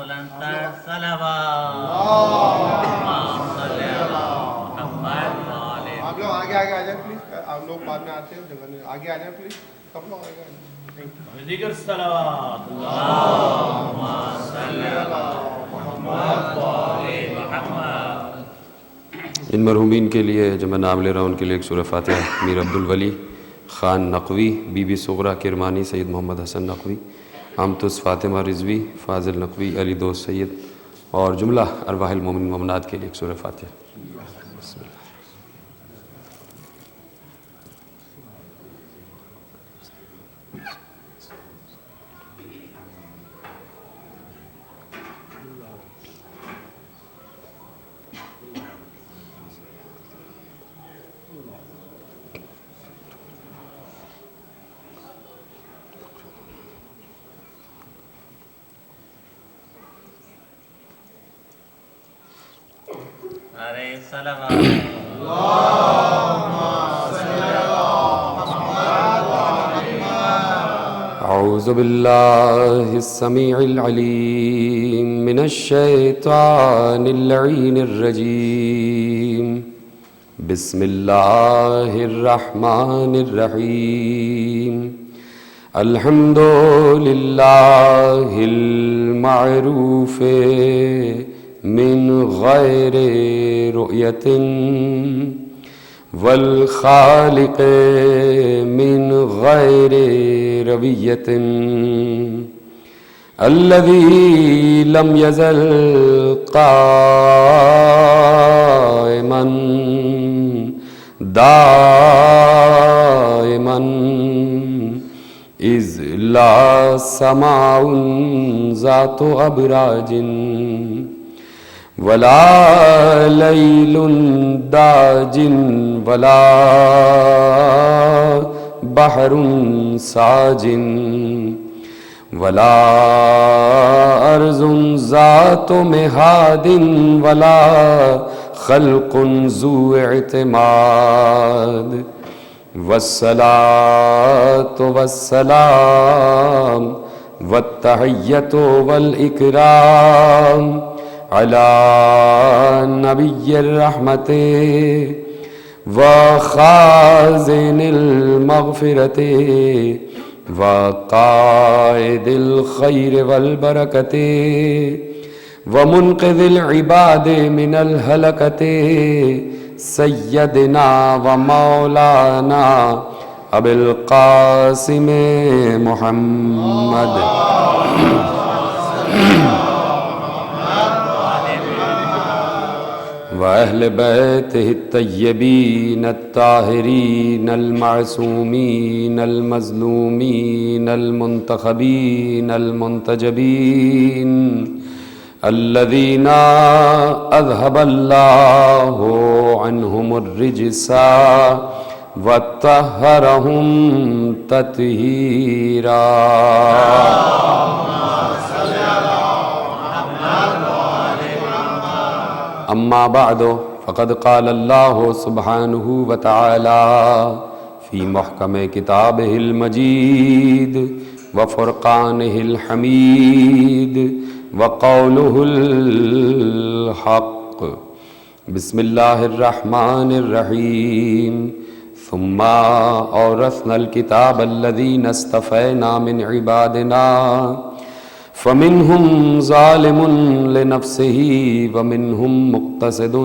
آپ لوگ آگے آگے آ جائیں پلیز. آپ لوگ بعد میں آتے ہیں جگہ نہیں. آگے آ جائیں پلیز. سب لوگ آگے آ جائیں. دیگر صلوات اللہم صلی علی محمد و آل محمد. ان مرحومین کے لیے جو میں نام لے رہا ہوں ان کے لیے ایک سورہ فاتحہ. میر عبدالولی خان نقوی، بی بی صغرا کرمانی، سید محمد حسن نقوی، امتس فاطمہ رضوی، فاضل نقوی، علی دوست سید اور جملہ ارواح المومنین مومنات کے لیے ایک سورہ فاتحہ. بسم اللہ. ارے صلوات اعوذ باللہ السمیع العلیم من الشیطان اللعین الرجیم. بسم اللہ الرحمن الرحیم. الحمد للہ المعروف من غیر رؤیت والخالق من غیر رویت الذی لم یزل قائما دائما اذ لا سماع ذات ابراج ولا لیل داج ولا بحر ساج ولا ارض ذات مہاد ولا خلق ذو اعتماد والصلاة والسلام والتحیۃ والاکرام علی نبی الرحمت وخازن المغفرت وقائد الخیر والبرکت ومنقذ العباد من الہلکت سیدنا ومولانا ابی القاسم محمد وأهل بيته الطيبين الطاهرين المعصومين المظلومين المنتخبين المنتجبين الذين أذهب الله عنهم الرجس وطهرهم تطهيرا. اما بعد فقد قال اللہ سبحانہ وتعالی فی محکم کتابہ المجید وفرقانہ الحمید وقولہ الحق. بسم اللہ الرحمن الرحیم. ثم اورثنا الكتاب الذین اصطفینا من عبادنا فمنهم ظالم لنفسه ومنهم مقتصد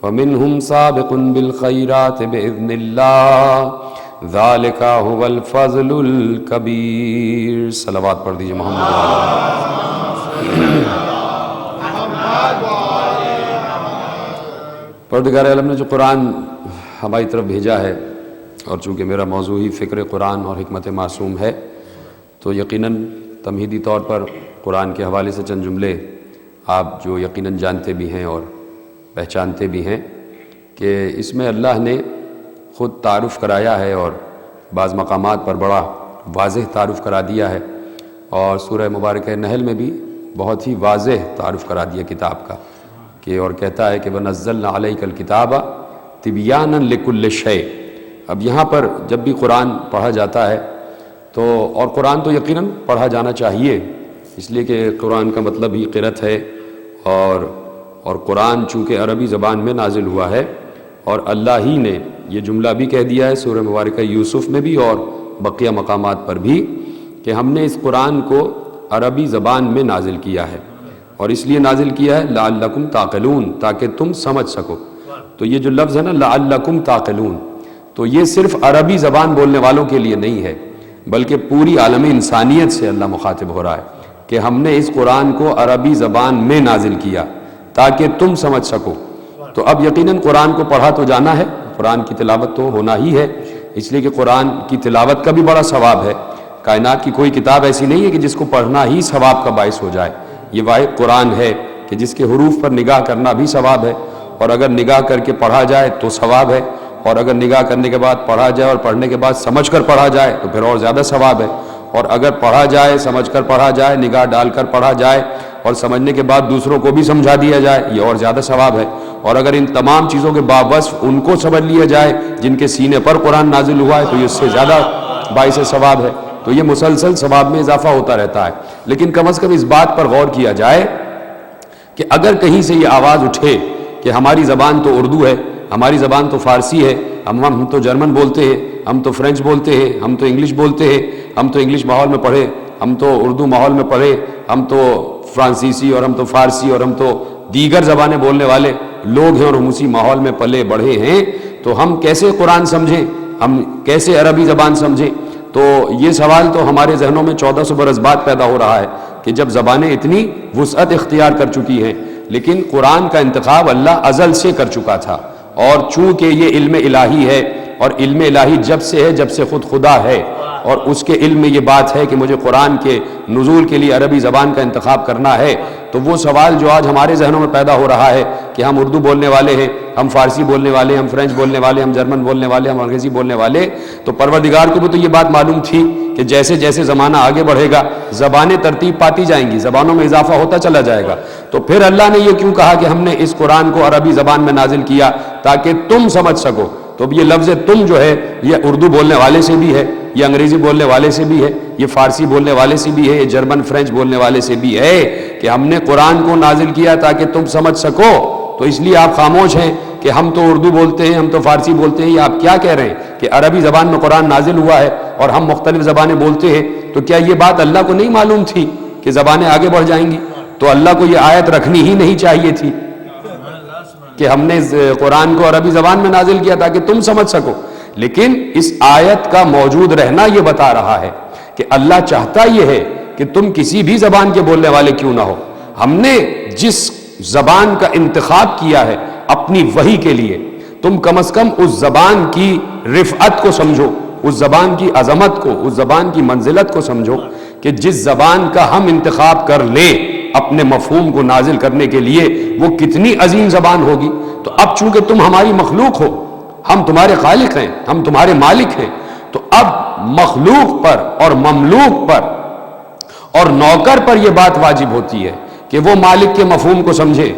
ومنهم سابق بالخيرات بإذن الله ذلك هو الفضل الكبير. صلوات پڑھ دیجئے محمد. پروردگار عالم نے جو قرآن ہماری طرف بھیجا ہے اور چونکہ میرا موضوع ہی فکر قرآن اور حکمت معصوم ہے تو یقیناً تمہیدی طور پر قرآن کے حوالے سے چند جملے آپ جو یقیناً جانتے بھی ہیں اور پہچانتے بھی ہیں کہ اس میں اللہ نے خود تعارف کرایا ہے اور بعض مقامات پر بڑا واضح تعارف کرا دیا ہے اور سورہ مبارکہ نحل میں بھی بہت ہی واضح تعارف کرا دیا کتاب کا کہ اور کہتا ہے کہ وَنَزَّلْنَا عَلَيْكَ الْكِتَابَ تِبْيَانًا لِكُلِّ شَيْءٍ. اب یہاں پر جب بھی قرآن پڑھا جاتا ہے تو اور قرآن تو یقیناً پڑھا جانا چاہیے، اس لیے کہ قرآن کا مطلب ہی قرأت ہے، اور قرآن چونکہ عربی زبان میں نازل ہوا ہے، اور اللہ ہی نے یہ جملہ بھی کہہ دیا ہے سورہ مبارکہ یوسف میں بھی اور بقیہ مقامات پر بھی کہ ہم نے اس قرآن کو عربی زبان میں نازل کیا ہے، اور اس لیے نازل کیا ہے لعلکم تعقلون، تاکہ تم سمجھ سکو۔ تو یہ جو لفظ ہے نا لعلکم تعقلون، تو یہ صرف عربی زبان بولنے والوں کے لیے نہیں ہے، بلکہ پوری عالم انسانیت سے اللہ مخاطب ہو رہا ہے کہ ہم نے اس قرآن کو عربی زبان میں نازل کیا تاکہ تم سمجھ سکو۔ تو اب یقیناً قرآن کو پڑھا تو جانا ہے، قرآن کی تلاوت تو ہونا ہی ہے، اس لیے کہ قرآن کی تلاوت کا بھی بڑا ثواب ہے۔ کائنات کی کوئی کتاب ایسی نہیں ہے کہ جس کو پڑھنا ہی ثواب کا باعث ہو جائے، یہ واحد قرآن ہے کہ جس کے حروف پر نگاہ کرنا بھی ثواب ہے، اور اگر نگاہ کر کے پڑھا جائے تو ثواب ہے، اور اگر نگاہ کرنے کے بعد پڑھا جائے اور پڑھنے کے بعد سمجھ کر پڑھا جائے تو پھر اور زیادہ ثواب ہے، اور اگر پڑھا جائے سمجھ کر پڑھا جائے، نگاہ ڈال کر پڑھا جائے اور سمجھنے کے بعد دوسروں کو بھی سمجھا دیا جائے، یہ اور زیادہ ثواب ہے، اور اگر ان تمام چیزوں کے باوصف ان کو سمجھ لیا جائے جن کے سینے پر قرآن نازل ہوا ہے تو یہ اس سے زیادہ باعث ثواب ہے۔ تو یہ مسلسل ثواب میں اضافہ ہوتا رہتا ہے، لیکن کم از کم اس بات پر غور کیا جائے کہ اگر کہیں سے یہ آواز اٹھے کہ ہماری زبان تو اردو ہے، ہماری زبان تو فارسی ہے، ہم تو جرمن بولتے ہیں، ہم تو فرینچ بولتے ہیں، ہم تو انگلش بولتے ہیں، ہم تو انگلش ماحول میں پڑھے، ہم تو اردو ماحول میں پڑھے، ہم تو فرانسیسی اور ہم تو فارسی اور ہم تو دیگر زبانیں بولنے والے لوگ ہیں اور ہم اسی ماحول میں پلے بڑھے ہیں، تو ہم کیسے قرآن سمجھیں، ہم کیسے عربی زبان سمجھیں؟ تو یہ سوال تو ہمارے ذہنوں میں 1400 برس بعد پیدا ہو رہا ہے کہ جب زبانیں اتنی وسعت اختیار کر چکی ہیں، لیکن قرآن کا انتخاب اللہ ازل سے کر چکا تھا، اور چونکہ یہ علم الہی ہے، اور علم الہی جب سے ہے جب سے خود خدا ہے، اور اس کے علم میں یہ بات ہے کہ مجھے قرآن کے نزول کے لیے عربی زبان کا انتخاب کرنا ہے، تو وہ سوال جو آج ہمارے ذہنوں میں پیدا ہو رہا ہے کہ ہم اردو بولنے والے ہیں، ہم فارسی بولنے والے، ہم فرینچ بولنے والے، ہم جرمن بولنے والے، ہم انگریزی بولنے والے، تو پروردگار کو بھی تو یہ بات معلوم تھی کہ جیسے جیسے زمانہ آگے بڑھے گا زبانیں ترتیب پاتی جائیں گی، زبانوں میں اضافہ ہوتا چلا جائے گا، تو پھر اللہ نے یہ کیوں کہا کہ ہم نے اس قرآن کو عربی زبان میں نازل کیا تاکہ تم سمجھ سکو؟ تو یہ لفظ تم جو ہے یہ اردو بولنے والے سے بھی ہے، یہ انگریزی بولنے والے سے بھی ہے، یہ فارسی بولنے والے سے بھی ہے، یہ جرمن فرینچ بولنے والے سے بھی ہے کہ ہم نے قرآن کو نازل کیا تاکہ تم سمجھ سکو۔ تو اس لیے آپ خاموش ہیں کہ ہم تو اردو بولتے ہیں، ہم تو فارسی بولتے ہیں، یہ آپ کیا کہہ رہے ہیں کہ عربی زبان میں قرآن نازل ہوا ہے اور ہم مختلف زبانیں بولتے ہیں؟ تو کیا یہ بات اللہ کو نہیں معلوم تھی کہ زبانیں آگے بڑھ جائیں گی؟ تو اللہ کو یہ آیت رکھنی ہی نہیں چاہیے تھی کہ ہم نے قرآن کو عربی زبان میں نازل کیا تاکہ تم سمجھ سکو، لیکن اس آیت کا موجود رہنا یہ بتا رہا ہے کہ اللہ چاہتا یہ ہے کہ تم کسی بھی زبان کے بولنے والے کیوں نہ ہو، ہم نے جس زبان کا انتخاب کیا ہے اپنی وحی کے لیے، تم کم از کم اس زبان کی رفعت کو سمجھو، اس زبان کی عظمت کو، اس زبان کی منزلت کو سمجھو کہ جس زبان کا ہم انتخاب کر لیں اپنے مفہوم کو نازل کرنے کے لیے وہ کتنی عظیم زبان ہوگی۔ تو اب چونکہ تم ہماری مخلوق ہو، ہم تمہارے خالق ہیں، ہم تمہارے مالک ہیں، تو اب مخلوق پر اور مملوک پر اور نوکر پر یہ بات واجب ہوتی ہے کہ وہ مالک کے مفہوم کو سمجھے،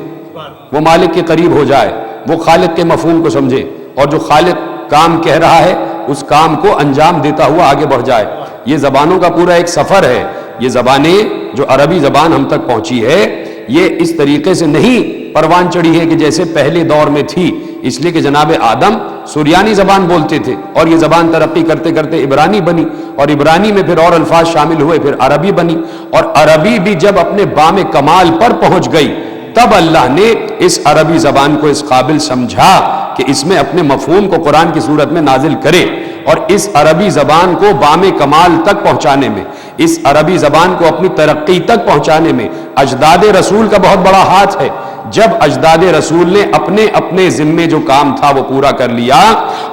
وہ مالک کے قریب ہو جائے، وہ خالق کے مفہوم کو سمجھے، اور جو خالق کام کہہ رہا ہے اس کام کو انجام دیتا ہوا آگے بڑھ جائے۔ یہ زبانوں کا پورا ایک سفر ہے، یہ زبانیں جو عربی زبان ہم تک پہنچی ہے یہ اس طریقے سے نہیں پروان چڑھی ہے کہ جیسے پہلے دور میں تھی، اس لیے کہ جناب آدم سریانی زبان بولتے تھے اور یہ زبان ترقی کرتے کرتے عبرانی بنی، اور عبرانی میں پھر اور الفاظ شامل ہوئے، پھر عربی بنی، اور عربی بھی جب اپنے بام کمال پر پہنچ گئی تب اللہ نے اس عربی زبان کو اس قابل سمجھا کہ اس میں اپنے مفہوم کو قرآن کی صورت میں نازل کرے، اور اس عربی زبان کو بام کمال تک پہنچانے میں، اس عربی زبان کو اپنی ترقی تک پہنچانے میں اجداد رسول کا بہت بڑا ہاتھ ہے۔ جب اجداد رسول نے اپنے اپنے ذمے جو کام تھا وہ پورا کر لیا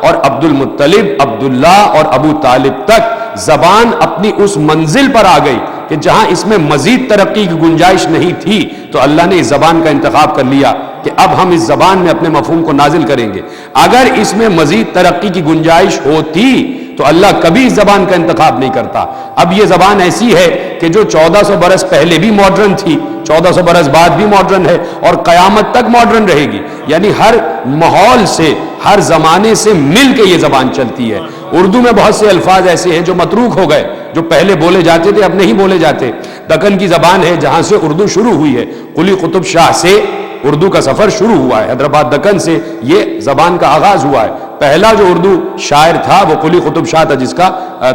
اور عبد المطلب، عبداللہ اور ابو طالب تک زبان اپنی اس منزل پر آ گئی کہ جہاں اس میں مزید ترقی کی گنجائش نہیں تھی، تو اللہ نے اس زبان کا انتخاب کر لیا کہ اب ہم اس زبان میں اپنے مفہوم کو نازل کریں گے۔ اگر اس میں مزید ترقی کی گنجائش ہوتی تو اللہ کبھی اس زبان کا انتخاب نہیں کرتا. اب یہ زبان ایسی ہے کہ جو 1400 برس پہلے بھی ماڈرن تھی, 1400 برس بعد بھی ماڈرن ہے, اور قیامت تک ماڈرن رہے گی. یعنی ہر ماحول سے, ہر زمانے سے مل کے یہ زبان چلتی ہے. اردو میں بہت سے الفاظ ایسے ہیں جو متروک ہو گئے, جو پہلے بولے جاتے تھے اب نہیں بولے جاتے. دکن کی زبان ہے جہاں سے اردو شروع ہوئی ہے, قلی قطب شاہ سے اردو کا سفر شروع ہوا ہے, حیدرآباد دکن سے یہ زبان کا آغاز ہوا ہے. پہلا جو اردو شاعر تھا وہ قلی قطب شاہ تھا, جس کا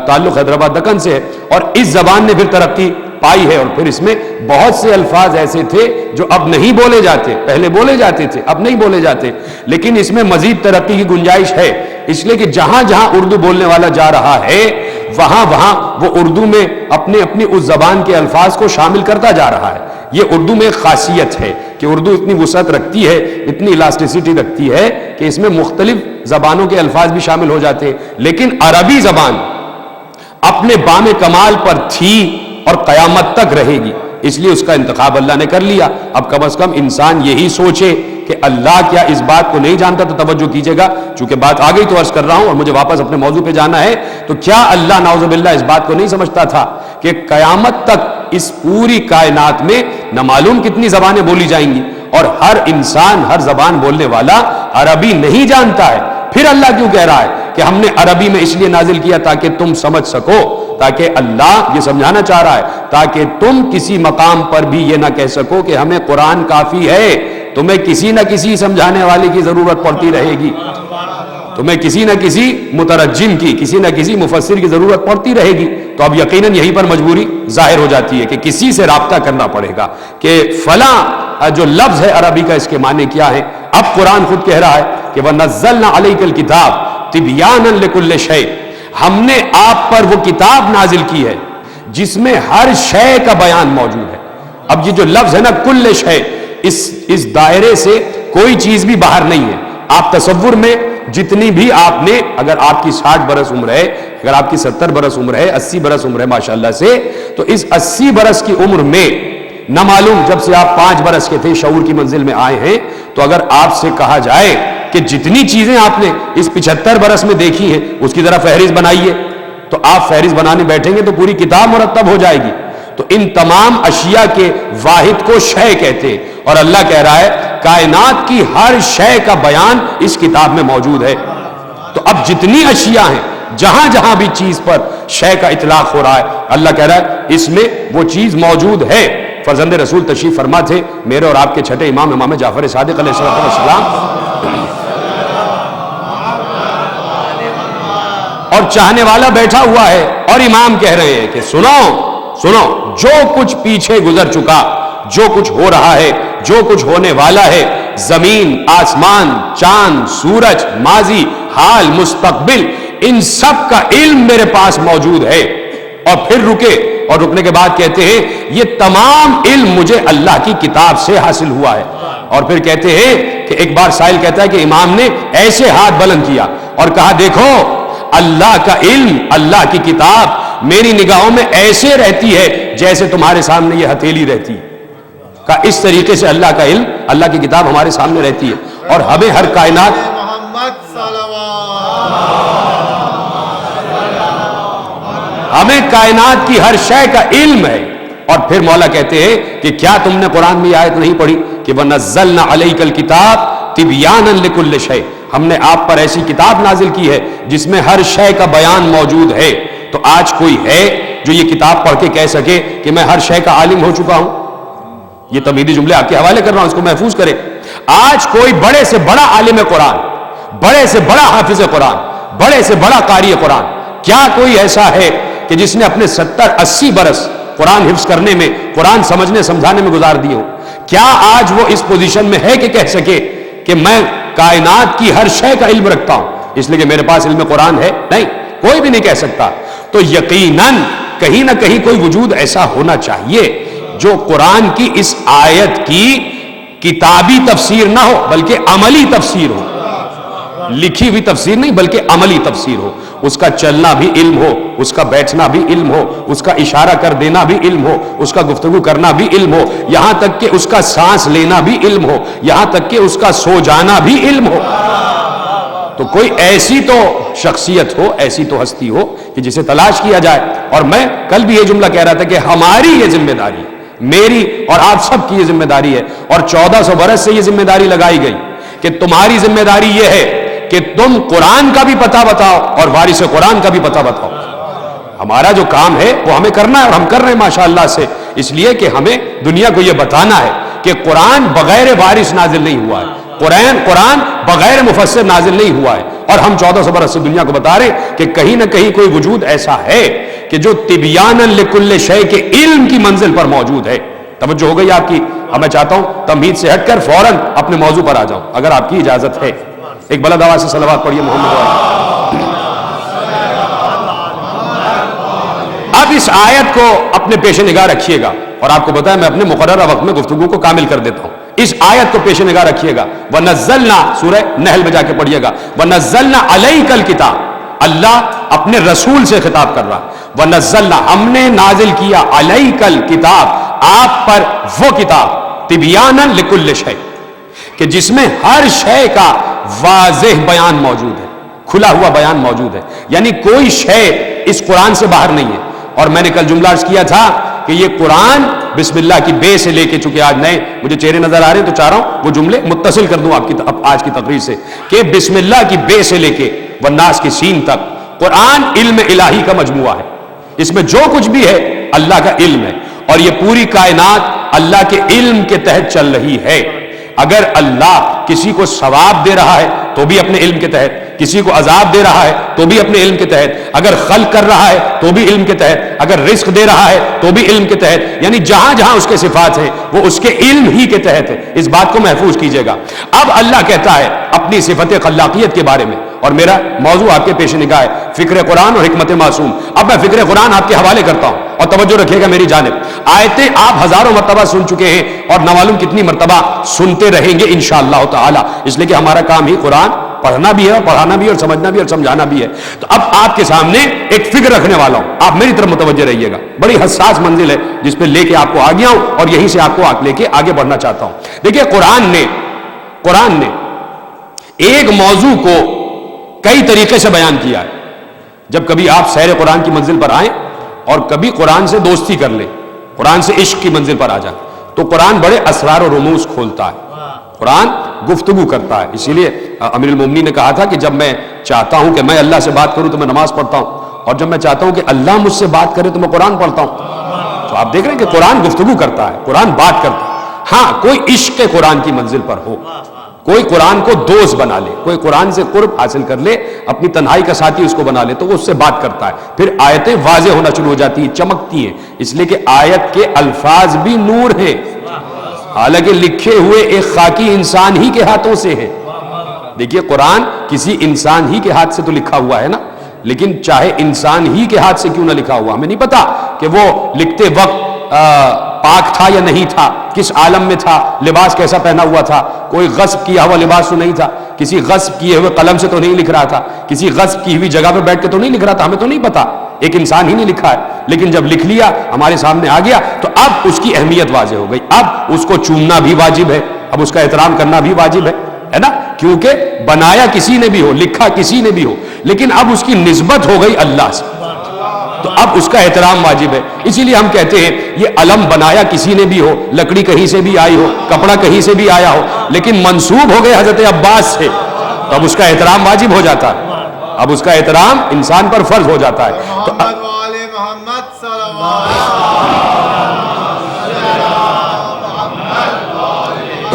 تعلق حیدرآباد دکن سے ہے, اور اس زبان نے پھر ترقی پائی ہے. اور پھر اس میں بہت سے الفاظ ایسے تھے جو اب نہیں بولے جاتے, پہلے بولے جاتے تھے اب نہیں بولے جاتے, لیکن اس میں مزید ترقی کی گنجائش ہے. اس لیے کہ جہاں جہاں اردو بولنے والا جا رہا ہے وہاں وہاں وہ اردو میں اپنی اس زبان کے الفاظ کو شامل کرتا جا رہا ہے. یہ اردو میں ایک خاصیت ہے کہ اردو اتنی وسعت رکھتی ہے, اتنی الاسٹیسٹی رکھتی ہے کہ اس میں مختلف زبانوں کے الفاظ بھی شامل ہو جاتے ہیں. لیکن عربی زبان اپنے بام کمال پر تھی اور قیامت تک رہے گی, اس لیے اس کا انتخاب اللہ نے کر لیا. اب کم از کم انسان یہی سوچے کہ اللہ کیا اس بات کو نہیں جانتا. تو توجہ کیجئے گا, چونکہ بات آ گئی تو عرض کر رہا ہوں اور مجھے واپس اپنے موضوع پہ جانا ہے. تو کیا اللہ نعوذ باللہ اس بات کو نہیں سمجھتا تھا کہ قیامت تک اس پوری کائنات میں نہ معلوم کتنی زبانیں بولی جائیں گی, اور ہر انسان, ہر زبان بولنے والا عربی نہیں جانتا ہے. پھر اللہ کیوں کہہ رہا ہے کہ ہم نے عربی میں اس لیے نازل کیا تاکہ تم سمجھ سکو, تاکہ اللہ یہ سمجھانا چاہ رہا ہے تاکہ تم کسی مقام پر بھی یہ نہ کہہ سکو کہ ہمیں قرآن کافی ہے. تمہیں کسی نہ کسی سمجھانے والے کی ضرورت پڑتی رہے گی, تمہیں کسی نہ کسی مترجم کی, کسی نہ کسی مفسر کی ضرورت پڑتی رہے گی. تو اب یقیناً یہیں پر مجبوری ظاہر ہو جاتی ہے کہ کسی سے رابطہ کرنا پڑے گا کہ فلاں جو لفظ ہے عربی کا اس کے معنی کیا ہے. اب قرآن خود کہہ رہا ہے کہ وَنَزَّلْنَا عَلَيْكَ الْكِتَابَ تِبْيَانًا لِكُلِّ شَيْءٍ, ہم نے آپ پر وہ کتاب نازل کی ہے جس میں ہر شے کا بیان موجود ہے. اب یہ جو لفظ ہے نا کل شے, اس دائرے سے کوئی چیز بھی باہر نہیں ہے. آپ تصور میں جتنی بھی آپ نے, اگر آپ کی 60 برس عمر ہے, اگر آپ کی 70 برس عمر ہے, 80 برس عمر ہے ماشاءاللہ سے, تو اس 80 برس کی عمر میں نہ معلوم جب سے آپ 5 برس کے تھے شعور کی منزل میں آئے ہیں, تو اگر آپ سے کہا جائے کہ جتنی چیزیں آپ نے اس 75 برس میں دیکھی ہیں اس کی ذرا فہرست بنائیے, تو آپ فہرست بنانے بیٹھیں گے تو پوری کتاب مرتب ہو جائے گی. تو ان تمام اشیاء کے واحد کو شے کہتے ہیں, اور اللہ کہہ رہا ہے کائنات کی ہر شے کا بیان اس کتاب میں موجود ہے. تو اب جتنی اشیاء ہیں, جہاں جہاں بھی چیز پر شے کا اطلاق ہو رہا ہے, اللہ کہہ رہا ہے اس میں وہ چیز موجود ہے. فرزند رسول تشریف فرما تھے, میرے اور آپ کے چھٹے امام جعفر صادق علیہ السلام, اور چاہنے والا بیٹھا ہوا ہے اور امام کہہ رہے ہیں کہ سنو سنو, جو کچھ پیچھے گزر چکا, جو کچھ ہو رہا ہے, جو کچھ ہونے والا ہے, زمین, آسمان, چاند, سورج, ماضی, حال, مستقبل, ان سب کا علم میرے پاس موجود ہے. اور پھر رکے, اور رکنے کے بعد کہتے ہیں یہ تمام علم مجھے اللہ کی کتاب سے حاصل ہوا ہے. اور پھر کہتے ہیں کہ ایک بار سائل کہتا ہے کہ امام نے ایسے ہاتھ بلند کیا اور کہا دیکھو اللہ کا علم, اللہ کی کتاب میری نگاہوں میں ایسے رہتی ہے جیسے تمہارے سامنے یہ ہتھیلی رہتی ہے. کہ اس طریقے سے اللہ کا علم, اللہ کی کتاب ہمارے سامنے رہتی ہے. اور ہمیں ہر کائنات, ہمیں کائنات کی ہر شے کا علم ہے. اور پھر مولا کہتے ہیں کہ کیا تم نے قرآن میں یہ آیت نہیں پڑھی کہ وَنَزَّلْنَا عَلَيْكَ الْكِتَابَ تِبْيَانًا لِكُلِّ شَيْءٍ, ہم نے آپ پر ایسی کتاب نازل کی ہے جس میں ہر شے کا بیان موجود ہے. تو آج کوئی ہے جو یہ کتاب پڑھ کے کہہ سکے کہ میں ہر شے کا عالم ہو چکا ہوں؟ یہ تمہیدی جملے آپ کے حوالے کر رہا ہوں, اس کو محفوظ کریں. آج کوئی بڑے سے بڑا عالم قرآن, بڑے سے بڑا حافظ قرآن, بڑے سے بڑا قاری قرآن, کیا کوئی ایسا ہے کہ جس نے اپنے 70-80 برس قرآن حفظ کرنے میں, قرآن سمجھنے سمجھانے میں گزار دیے ہوں؟ کیا آج وہ اس پوزیشن میں ہے کہ کہہ سکے کہ میں کائنات کی ہر شے کا علم رکھتا ہوں اس لیے کہ میرے پاس علم قرآن ہے؟ نہیں, کوئی بھی نہیں کہہ سکتا. تو یقیناً کہیں نہ کہیں کوئی وجود ایسا ہونا چاہیے جو قرآن کی اس آیت کی کتابی تفسیر نہ ہو بلکہ عملی تفسیر ہو. لکھی ہوئی تفسیر نہیں بلکہ عملی تفسیر ہو. اس کا چلنا بھی علم ہو, اس کا بیٹھنا بھی علم ہو, اس کا اشارہ کر دینا بھی علم ہو, اس کا گفتگو کرنا بھی علم ہو, یہاں تک کہ اس کا سانس لینا بھی علم ہو, یہاں تک کہ اس کا سو جانا بھی علم ہو. تو کوئی ایسی تو شخصیت ہو, ایسی تو ہستی ہو کہ جسے تلاش کیا جائے. اور میں کل بھی یہ جملہ کہہ رہا تھا کہ ہماری یہ ذمہ داری ہے, میری اور آپ سب کی یہ ذمہ داری ہے, اور 1400 برس سے یہ ذمہ داری لگائی گئی کہ تمہاری ذمہ داری یہ ہے کہ تم قرآن کا بھی پتہ بتاؤ اور وارث قرآن کا بھی پتہ بتاؤ. ہمارا جو کام ہے وہ ہمیں کرنا ہے, اور ہم کر رہے ہیں ماشاءاللہ سے, اس لیے کہ ہمیں دنیا کو یہ بتانا ہے کہ قرآن بغیر وارث نازل نہیں ہوا ہے, قرآن بغیر مفسر نازل نہیں ہوا ہے. اور ہم 1400 برس سے دنیا کو بتا رہے کہ کہیں نہ کہیں کوئی وجود ایسا ہے کہ جو تبیانا لکل شے کے علم کی منزل پر موجود ہے. توجہ ہو گئی آپ کی؟ اب میں چاہتا ہوں تمہید سے ہٹ کر فوراً اپنے موضوع پر آ جاؤں اگر آپ کی اجازت ہے. ایک بلند آواز سے صلوات پڑھیے محمد علیہ. اب اس آیت کو اپنے پیش نگاہ رکھیے گا, اور آپ کو بتایا میں اپنے مقررہ وقت میں گفتگو کو کامل کر دیتا ہوں. اس آیت کو پیش نگاہ رکھیے گا. وَنَزَّلْنَا سورہ نحل میں جا کے پڑھیے گا. وَنَزَّلْنَا عَلَيْكَ الْكِتَابَ, اللہ اپنے رسول سے خطاب کر رہا. وَنَزَّلْنَا ہم نے نازل کیا, عَلَيْكَ الْكِتَابَ آپ پر وہ کتاب, تِبْيَانًا لِكُلِّ شَيْءٍ کہ جس میں ہر شے کا واضح بیان موجود ہے, کھلا ہوا بیان موجود ہے. یعنی کوئی شے اس قرآن سے باہر نہیں ہے. اور میں نے کل جملہ عرض کیا تھا کہ یہ قرآن بسم اللہ کی بے سے لے کے, چونکہ آج نئے مجھے چہرے نظر آ رہے ہیں تو چاہ رہا ہوں وہ جملے متصل کر دوں آپ کی آج کی تقریر سے, کہ بسم اللہ کی بے سے لے کے والناس کی سین تک قرآن علم الہی کا مجموعہ ہے. اس میں جو کچھ بھی ہے اللہ کا علم ہے, اور یہ پوری کائنات اللہ کے علم کے تحت چل رہی ہے. اگر اللہ کسی کو ثواب دے رہا ہے تو بھی اپنے علم کے تحت, کسی کو عذاب دے رہا ہے تو بھی اپنے علم کے تحت, اگر خلق کر رہا ہے تو بھی علم کے تحت, اگر رزق دے رہا ہے تو بھی علم کے تحت. یعنی جہاں جہاں اس کے صفات ہیں وہ اس کے علم ہی کے تحت ہے. اس بات کو محفوظ کیجئے گا. اب اللہ کہتا ہے اپنی صفت خلاقیت کے بارے میں, اور میرا موضوع آپ کے پیش نگاہ ہے فکر قرآن اور حکمت معصوم. اب میں فکر قرآن آپ کے حوالے کرتا ہوں, اور توجہ رکھیے گا میری جانب. آیتیں آپ ہزاروں مرتبہ سن چکے ہیں اور نہ معلوم کتنی مرتبہ سنتے رہیں گے انشاءاللہ تعالی, اس لیے کہ ہمارا کام ہی قرآن پڑھنا بھی ہے اور پڑھانا بھی ہے اور سمجھنا بھی اور سمجھانا بھی ہے. تو اب آپ کے سامنے ایک فکر رکھنے والا ہوں, آپ میری طرف متوجہ رہیے گا. بڑی حساس منزل ہے جس پہ لے کے آپ کو آ گیا ہوں, اور یہیں سے آپ کو لے کے آگے بڑھنا چاہتا ہوں. دیکھیے قرآن نے ایک موضوع کو کئی طریقے سے بیان کیا ہے. جب کبھی آپ سیر قرآن کی منزل پر آئیں اور کبھی قرآن سے دوستی کر لیں, قرآن سے عشق کی منزل پر آ جائیں, تو قرآن بڑے اسرار و رموز کھولتا ہے, قرآن گفتگو کرتا ہے. اسی لیے امیر المومنین نے کہا تھا کہ جب میں چاہتا ہوں کہ میں اللہ سے بات کروں تو میں نماز پڑھتا ہوں, اور جب میں چاہتا ہوں کہ اللہ مجھ سے بات کرے تو میں قرآن پڑھتا ہوں. تو آپ دیکھ رہے ہیں کہ قرآن گفتگو کرتا ہے, قرآن بات کرتا ہے. ہاں کوئی عشق قرآن کی منزل پر ہو, کوئی قرآن کو دوست بنا لے, کوئی قرآن سے قرب حاصل کر لے, اپنی تنہائی کا ساتھی اس کو بنا لے, تو وہ اس سے بات کرتا ہے. پھر آیتیں واضح ہونا شروع ہو جاتی ہیں, چمکتی ہیں, اس لیے کہ آیت کے الفاظ بھی نور ہیں, حالانکہ لکھے ہوئے ایک خاکی انسان ہی کے ہاتھوں سے ہے. دیکھیے قرآن کسی انسان ہی کے ہاتھ سے تو لکھا ہوا ہے نا, لیکن چاہے انسان ہی کے ہاتھ سے کیوں نہ لکھا ہوا, ہمیں نہیں پتا کہ وہ لکھتے وقت پاک تھا یا نہیں تھا, کس عالم میں تھا, لباس کیسا پہنا ہوا تھا, کوئی غصب کیا ہوا لباس تو نہیں تھا, کسی غصب کیے ہوئے قلم سے تو نہیں لکھ رہا تھا, کسی غصب کی ہوئی جگہ پہ بیٹھ کے تو نہیں لکھ رہا تھا, ہمیں تو نہیں پتا, ایک انسان ہی نہیں لکھا ہے. لیکن جب لکھ لیا ہمارے سامنے آ گیا تو اب اس کی اہمیت واضح ہو گئی. اب اس کو چومنا بھی واجب ہے, اب اس کا احترام کرنا بھی واجب ہے نا, کیونکہ بنایا کسی نے بھی ہو, لکھا کسی نے بھی ہو, لیکن اب اس کی نسبت ہو گئی اللہ سے, تو اب اس کا احترام واجب ہے. اسی لیے ہم کہتے ہیں یہ علم بنایا کسی نے بھی ہو, لکڑی کہیں سے بھی آئی ہو, کپڑا کہیں سے بھی آیا ہو, لیکن منسوب ہو گئے حضرت عباس سے, تو اب اس کا احترام واجب ہو جاتا ہے, اب اس کا احترام انسان پر فرض ہو جاتا ہے. تو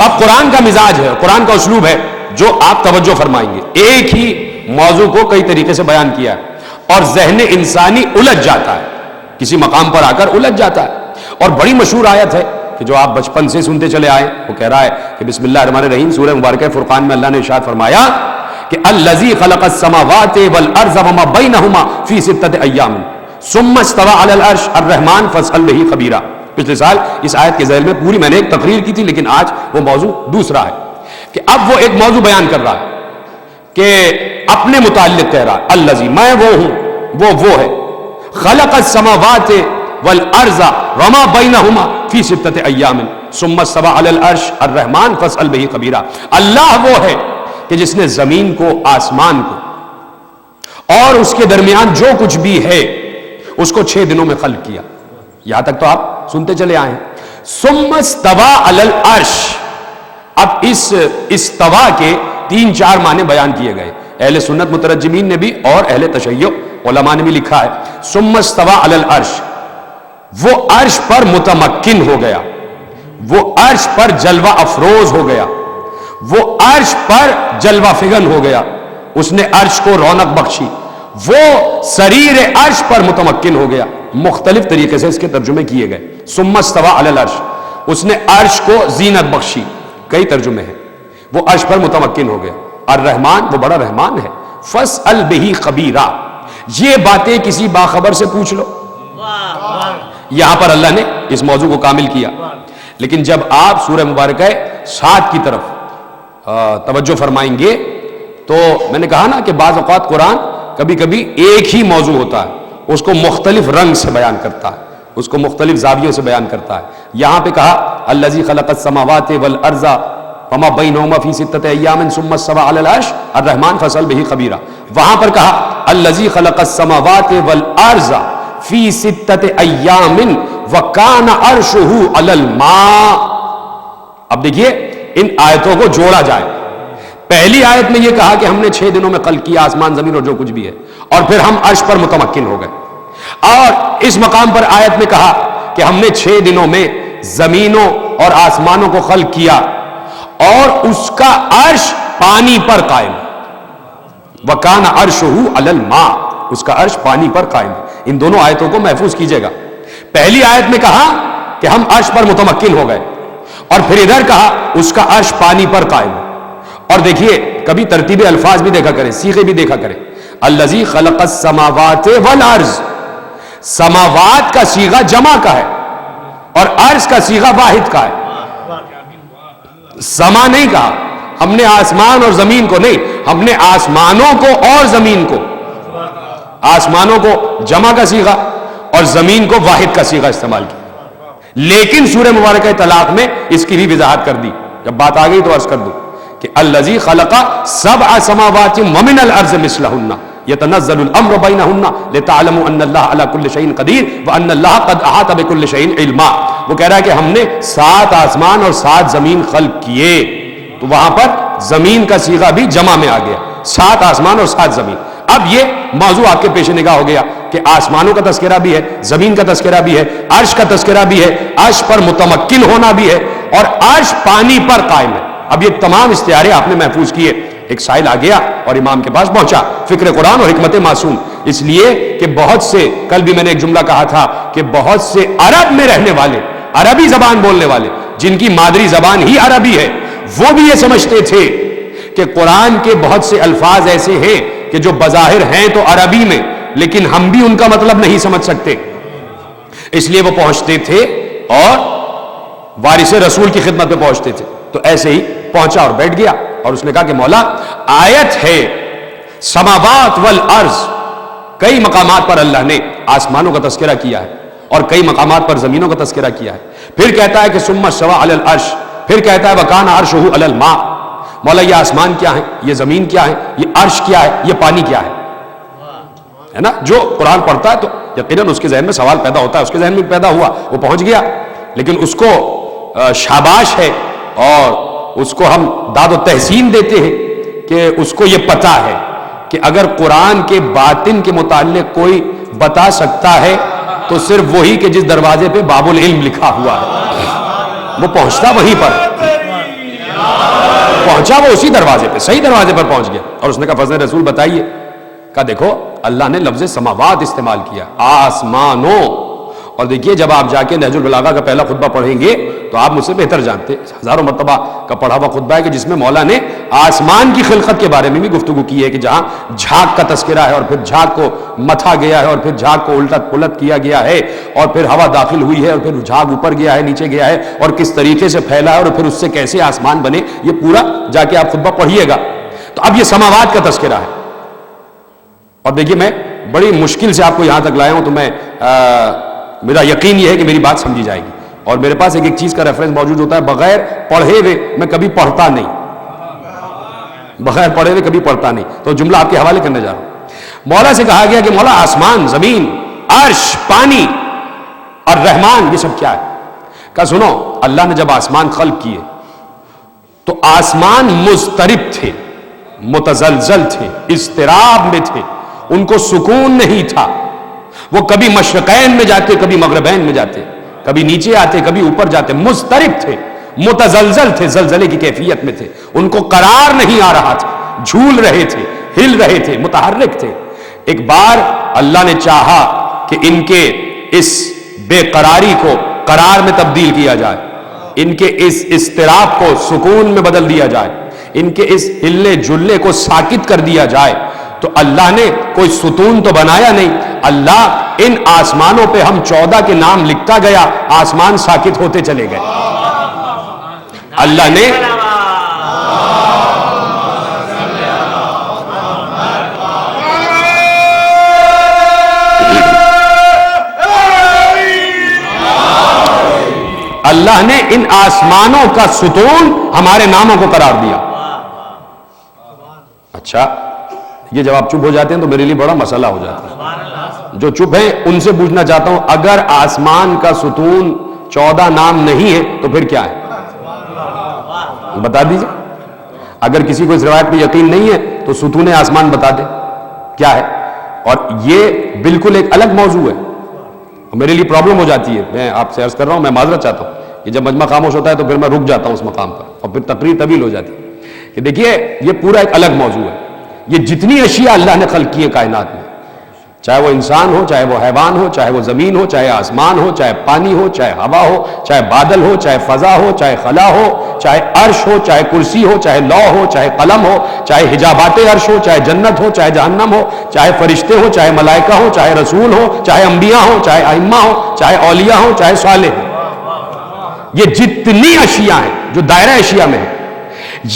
اب قرآن کا مزاج ہے, قرآن کا اسلوب ہے جو آپ توجہ فرمائیں گے. ایک ہی موضوع کو کئی طریقے سے بیان کیا ہے, اور ذہن انسانی الجھ جاتا ہے, کسی مقام پر آ کر الجھ جاتا ہے. اور بڑی مشہور آیت ہے کہ جو آپ بچپن سے سنتے چلے آئے, وہ کہہ رہا ہے کہ بسم اللہ الرحمن الرحیم, سورہ مبارکہ فرقان میں اللہ نے ارشاد فرمایا کہ الذی خلق السماوات والارض وما بینہما فی ستۃ ایام ثم استوى علی العرش الرحمن فاسأل بہ خبیرا. پچھلے سال اس آیت کے ذیل میں پوری میں نے ایک تقریر کی تھی, لیکن آج وہ موضوع دوسرا ہے کہ اب وہ ایک موضوع بیان کر رہا ہے کہ اپنے متعلق کہہ رہا ہے, الذی میں وہ ہوں, وہ ہے, خلق السماوات والارض وما بینہما فی ستۃ ایام ثم استوى علی العرش الرحمن فاسأل بہ خبیرا. اللہ وہ ہے کہ جس نے زمین کو, آسمان کو اور اس کے درمیان جو کچھ بھی ہے اس کو 6 دنوں میں خلق کیا. یہاں تک تو آپ سنتے چلے آئے ہیں. ثم استوى علی العرش. اب اس استوا کے 3-4 معنی بیان کیے گئے. اہل سنت مترجمین نے بھی اور اہل تشیع علماء نے بھی لکھا ہے ثم استوى علی العرش. وہ عرش پر متمکن ہو گیا, وہ عرش پر جلوہ افروز ہو گیا, وہ عرش پر جلوہ فگن ہو گیا, اس نے عرش کو رونق بخشی, وہ سریر عرش پر متمکن ہو گیا. مختلف طریقے سے اس کے ترجمے کیے گئے. ثم استوى علی العرش, اس نے عرش کو زینت بخشی, کئی ترجمے ہیں. وہ عرش پر متمکن ہو گیا. الرحمن, وہ بڑا رحمان ہے. فاسأل بہ خبیرا, یہ باتیں کسی باخبر سے پوچھ لو. یہاں پر اللہ نے اس موضوع کو کامل کیا. لیکن جب آپ سورہ مبارکہ 7 کی طرف توجہ فرمائیں گے تو میں نے کہا نا کہ بعض اوقات قرآن کبھی کبھی ایک ہی موضوع ہوتا ہے, اس کو مختلف رنگ سے بیان کرتا ہے, اس کو مختلف زاویوں سے بیان کرتا ہے. یہاں پہ کہا الذی خلق السماوات والارض وما بینہما فی 6 ایام ثم استوى علی العرش الرحمن فاسأل بہ خبیرا. وہاں پر کہا الذی خلق السماوات والارض فی 6 ایام وکان عرشہ علی الماء. اب دیکھیے ان آیتوں کو جوڑا جائے. پہلی آیت میں یہ کہا کہ ہم نے 6 دنوں میں خلق کیا آسمان زمین اور جو کچھ بھی ہے, اور پھر ہم عرش پر متمکن ہو گئے. اور اس مقام پر آیت میں کہا کہ ہم نے 6 دنوں میں زمینوں اور آسمانوں کو خلق کیا اور اس کا عرش پانی پر قائم. وَكَانَ عَرْشُهُ عَلَى الْمَاءِ, اس کا عرش پانی پر قائم ہے. ان دونوں آیتوں کو محفوظ کیجئے گا. پہلی آیت میں کہا کہ ہم عرش پر متمکن ہو گئے, اور پھر ادھر کہا اس کا عرش پانی پر قائم ہے. اور دیکھیے کبھی ترتیب الفاظ بھی دیکھا کریں, صیغے بھی دیکھا کریں. الذی خلق السماوات والارض, سماوات کا صیغہ جمع کا ہے اور عرض کا صیغہ واحد کا ہے. سما نہیں کہا ہم نے آسمان اور زمین کو, نہیں, ہم نے آسمانوں کو اور زمین کو, آسمانوں کو جمع کا صیغہ اور زمین کو واحد کا صیغہ استعمال کیا. لیکن سورہ مبارکہ طلاق میں اس کی بھی وضاحت کر دی. جب بات آ گئی تو عرض کر دوں کہ الذی خلق 7 سماوات ومن الارض مثلہن يتنزل الامر بینہن لتعلموا ان اللہ علی کل شیء قدیر وان اللہ قد احاط بکل شیء علما. وہ کہہ رہا ہے کہ ہم نے 7 آسمان اور 7 زمین خلق کیے, تو وہاں پر زمین کا صیغہ بھی جمع میں آ گیا, 7 آسمان اور 7 زمین. اب یہ موضوع آپ کے پیش نگاہ ہو گیا کہ آسمانوں کا تذکرہ بھی ہے, زمین کا تذکرہ بھی ہے, عرش کا تذکرہ بھی ہے, عرش پر متمکن ہونا بھی ہے, اور عرش پانی پر قائم ہے. اب یہ تمام استعارے آپ نے محفوظ کیے. ایک سائل آ گیا اور امام کے پاس پہنچا, فکر قرآن اور حکمت معصوم. اس لیے کہ بہت سے, کل بھی میں نے ایک جملہ کہا تھا کہ بہت سے عرب میں رہنے والے, عربی زبان بولنے والے, جن کی مادری زبان ہی عربی ہے, وہ بھی یہ سمجھتے تھے کہ قرآن کے بہت سے الفاظ ایسے ہیں کہ جو بظاہر ہیں تو عربی میں, لیکن ہم بھی ان کا مطلب نہیں سمجھ سکتے. اس لیے وہ پہنچتے تھے اور وارث رسول کی خدمت میں پہنچتے تھے. تو ایسے ہی پہنچا اور بیٹھ گیا, اور اس نے کہا کہ مولا آیت ہے سماوات والارض, کئی مقامات پر اللہ نے آسمانوں کا تذکرہ کیا ہے اور کئی مقامات پر زمینوں کا تذکرہ کیا ہے. پھر کہتا ہے کہ ثم استوى علی العرش, پھر کہتا ہے وکان عرشہ علی الماء. مولا یہ آسمان کیا ہے, یہ زمین کیا ہے, یہ عرش کیا ہے, یہ پانی کیا ہے. ہے نا, جو قرآن پڑھتا ہے تو یقیناً اس کے ذہن میں سوال پیدا ہوتا ہے, اس کے ذہن میں پیدا ہوا, وہ پہنچ گیا. لیکن اس کو شاباش ہے اور اس کو ہم داد و تحسین دیتے ہیں کہ اس کو یہ پتا ہے کہ اگر قرآن کے باطن کے متعلق کوئی بتا سکتا ہے تو صرف وہی کہ جس دروازے پہ باب العلم لکھا ہوا ہے. وہ پہنچتا وہیں پر, پہنچا وہ اسی دروازے پہ, صحیح دروازے پر پہنچ گیا. اور اس نے کہا فضل رسول بتائیے. کہا دیکھو اللہ نے لفظ سماوات استعمال کیا, آسمانوں. اور دیکھیے جب آپ جا کے نہج البلاغہ کا پہلا خطبہ پڑھیں گے تو آپ مجھ سے بہتر جانتے, ہزاروں مرتبہ کا پڑھا ہوا خطبہ ہے کہ جس میں مولا نے آسمان کی خلقت کے بارے میں بھی گفتگو کی ہے کہ جہاں جھاگ کا تذکرہ ہے اور پھر جھاگ کو متھا گیا ہے اور پھر جھاگ کو الٹت پلٹ کیا گیا ہے اور پھر ہوا داخل ہوئی ہے اور پھر جھاگ اوپر گیا ہے نیچے گیا ہے اور کس طریقے سے پھیلا ہے اور پھر اس سے کیسے آسمان بنے, یہ پورا جا کے آپ خطبہ پڑھیے گا. تو اب یہ سماوات کا تذکرہ ہے. اور دیکھیے میں بڑی مشکل سے آپ کو یہاں تک لایا ہوں, تو میں میرا یقین یہ ہے کہ میری بات سمجھی جائے گی. اور میرے پاس ایک چیز کا ریفرنس موجود ہوتا ہے, بغیر پڑھے ہوئے میں کبھی پڑھتا نہیں, بغیر پڑھے ہوئے کبھی پڑھتا نہیں. تو جملہ آپ کے حوالے کرنے جا رہا ہوں. مولا سے کہا گیا کہ مولا آسمان، زمین، عرش، پانی اور رحمان یہ سب کیا ہے؟ کہا سنو، اللہ نے جب آسمان خلق کیے تو آسمان مضطرب تھے، متزلزل تھے، اضطراب میں تھے، ان کو سکون نہیں تھا. وہ کبھی مشرقین میں جاتے، کبھی مغربین میں جاتے، کبھی نیچے آتے، کبھی اوپر جاتے، مضطرب تھے، متزلزل تھے، زلزلے کی کیفیت میں تھے، ان کو قرار نہیں آ رہا تھا، جھول رہے تھے، ہل رہے تھے، متحرک تھے. ایک بار اللہ نے چاہا کہ ان کے اس بے قراری کو قرار میں تبدیل کیا جائے، ان کے اس اضطراب کو سکون میں بدل دیا جائے، ان کے اس ہلنے جلنے کو ساکت کر دیا جائے. تو اللہ نے کوئی ستون تو بنایا نہیں، اللہ ان آسمانوں پہ ہم 14 کے نام لکھتا گیا، آسمان ساکت ہوتے چلے گئے. اللہ نے اللہ نے ان آسمانوں کا ستون ہمارے ناموں کو قرار دیا. اچھا، یہ جب آپ چپ ہو جاتے ہیں تو میرے لیے بڑا مسئلہ ہو جاتا ہے. جو چپ ہیں ان سے پوچھنا چاہتا ہوں، اگر آسمان کا ستون 14 نام نہیں ہے تو پھر کیا ہے؟ بتا دیجئے. اگر کسی کو اس روایت پہ یقین نہیں ہے تو ستون آسمان بتا دے کیا ہے. اور یہ بالکل ایک الگ موضوع ہے، میرے لیے پرابلم ہو جاتی ہے. میں آپ سے عرض کر رہا ہوں، میں معذرت چاہتا ہوں کہ جب مجمع خاموش ہوتا ہے تو پھر میں رک جاتا ہوں اس مقام پر، اور پھر تقریر طویل ہو جاتی ہے. کہ دیکھیے، یہ پورا ایک الگ موضوع ہے. یہ جتنی اشیاء اللہ نے خلق کی ہے کائنات میں، چاہے وہ انسان ہو، چاہے وہ حیوان ہو، چاہے وہ زمین ہو، چاہے آسمان ہو، چاہے پانی ہو، چاہے ہوا ہو، چاہے بادل ہو، چاہے فضا ہو، چاہے خلا ہو، چاہے عرش ہو، چاہے کرسی ہو، چاہے لوح ہو، چاہے قلم ہو، چاہے حجابات عرش ہو، چاہے جنت ہو، چاہے جہنم ہو، چاہے فرشتے ہو، چاہے ملائکہ ہو، چاہے رسول ہو، چاہے انبیاء ہو، چاہے ائمہ ہو، چاہے اولیاء ہو، چاہے صالح ہو. یہ جتنی اشیاء ہیں جو دائرہ اشیاء میں ہیں،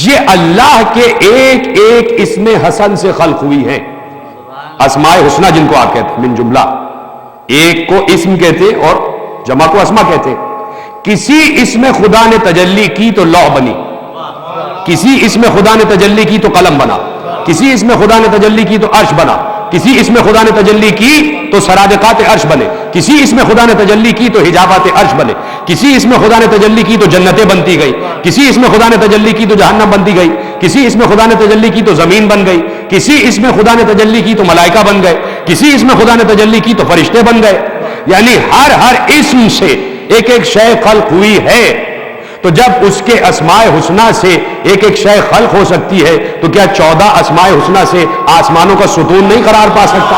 یہ اللہ کے ایک ایک اسم حسن سے خلق ہوئی ہیں. اسماء حسنہ جن کو آپ کہتے ہیں، من جملہ، ایک کو اسم کہتے اور جمع کو اسما کہتے. کسی اسم خدا نے تجلی کی تو لوح بنی، کسی اسم خدا نے تجلی کی تو قلم بنا، کسی اسم خدا نے تجلی کی تو عرش بنا، کسی اسم خدا نے تجلی کی تو سرادقات عرش بنے، کسی اسم خدا نے تجلی کی تو حجابات عرش بنے، کسی اسم خدا نے تجلی کی تو جنتیں بنتی گئی، کسی اسم خدا نے تجلی کی تو جہنم بنتی گئی، کسی اسم خدا نے تجلی کی تو زمین بن گئی، کسی اسم خدا نے تجلی کی تو ملائکہ بن گئے، کسی اسم خدا نے تجلی کی تو فرشتے بن گئے. یعنی ہر اسم سے ایک ایک شے خلق ہوئی ہے. تو جب اس کے اسماء حسنہ سے ایک ایک شے خلق ہو سکتی ہے تو کیا 14 اسماء حسنہ سے آسمانوں کا ستون نہیں قرار پا سکتا؟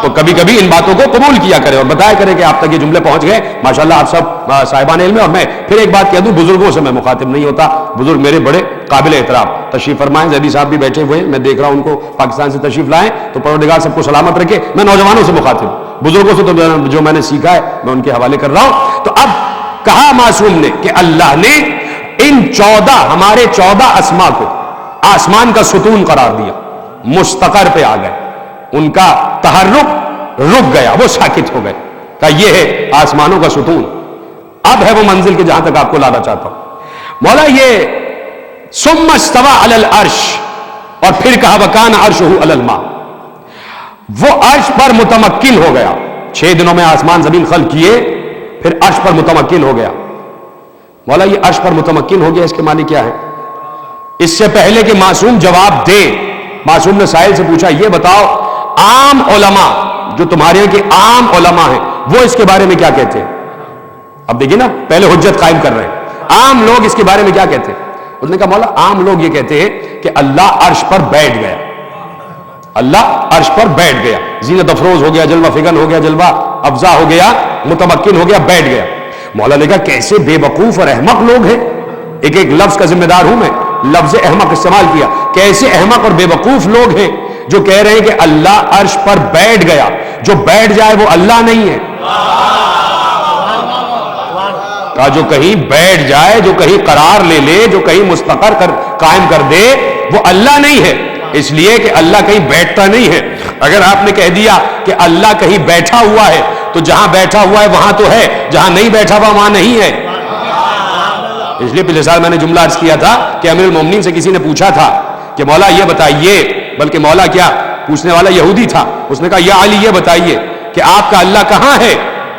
تو کبھی کبھی ان باتوں کو قبول کیا کرے اور بتایا کرے کہ آپ تک یہ جملے پہنچ گئے. ماشاءاللہ آپ سب صاحبان علم. اور میں پھر ایک بات کہہ دوں، بزرگوں سے میں مخاطب نہیں ہوتا، بزرگ میرے بڑے قابل احترام، تشریف فرمائیں. زیدی صاحب بھی بیٹھے ہوئے ہیں، میں دیکھ رہا ہوں ان کو پاکستان سے تشریف لائیں، تو پروردگار سب کو سلامت رکھے. میں نوجوانوں سے مخاطب ہوں، بزرگوں سے تو جو میں نے سیکھا ہے میں ان کے حوالے کر رہا ہوں. تو اب کہا معصوم نے کہ اللہ نے ان 14 ہمارے 14 اسما کو آسمان کا ستون قرار دیا، مستقر پہ آ گئے، ان کا تحرک رک گیا، وہ ساکت ہو گئے. کہا یہ ہے آسمانوں کا ستون. اب ہے وہ منزل کے جہاں تک آپ کو لانا چاہتا ہوں. مولا یہ ثم استوى علی العرش، اور پھر کہا وکان عرشہ علی الماء، وہ عرش پر متمکن ہو گیا. 6 دنوں میں آسمان زمین خلق کیے، پھر عرش پر متمکن ہو گیا. مولا یہ عرش پر متمکن ہو گیا، اس کے معنی کیا ہے؟ اس سے پہلے کہ معصوم جواب دے، معصوم نے سائل سے پوچھا یہ بتاؤ عام علماء جو تمہارے یہاں کے عام علماء ہیں وہ اس کے بارے میں کیا کہتے ہیں؟ اب دیکھیں نا، پہلے حجت قائم کر رہے ہیں. عام لوگ اس کے بارے میں کیا کہتے ہیں؟ انہوں نے کہا مولا عام لوگ یہ کہتے ہیں کہ اللہ عرش پر بیٹھ گیا، اللہ عرش پر بیٹھ گیا، زینت افروز ہو گیا، جلوہ فگن ہو گیا، جلوہ افزا ہو گیا، متمکن ہو گیا، بیٹھ گیا. مولا نے کہا کیسے بے وقوف اور احمق لوگ ہیں. ایک ایک لفظ کا ذمہ دار ہوں میں، لفظ احمق استعمال کیا. کیسے احمق اور بے وقوف لوگ ہیں جو کہہ رہے ہیں کہ اللہ عرش پر بیٹھ گیا. جو بیٹھ جائے وہ اللہ نہیں ہے. کہا جو کہیں بیٹھ جائے، جو کہیں قرار لے لے، جو کہیں مستقر قائم کر دے، وہ اللہ نہیں ہے. اس لیے کہ اللہ کہیں بیٹھتا نہیں ہے. اگر آپ نے کہہ دیا کہ اللہ کہیں بیٹھا ہوا ہے تو جہاں بیٹھا ہوا ہے وہاں تو ہے، جہاں نہیں بیٹھا ہوا وہاں نہیں ہے. اس لیے پچھلے سال میں نے جملہ عرض کیا تھا کہ امیر المومنین سے کسی نے پوچھا تھا کہ مولا یہ بتائیے، بلکہ مولا کیا پوچھنے والا یہودی تھا. اس نے کہا یا علی یہ بتائیے کہ آپ کا اللہ کہاں ہے؟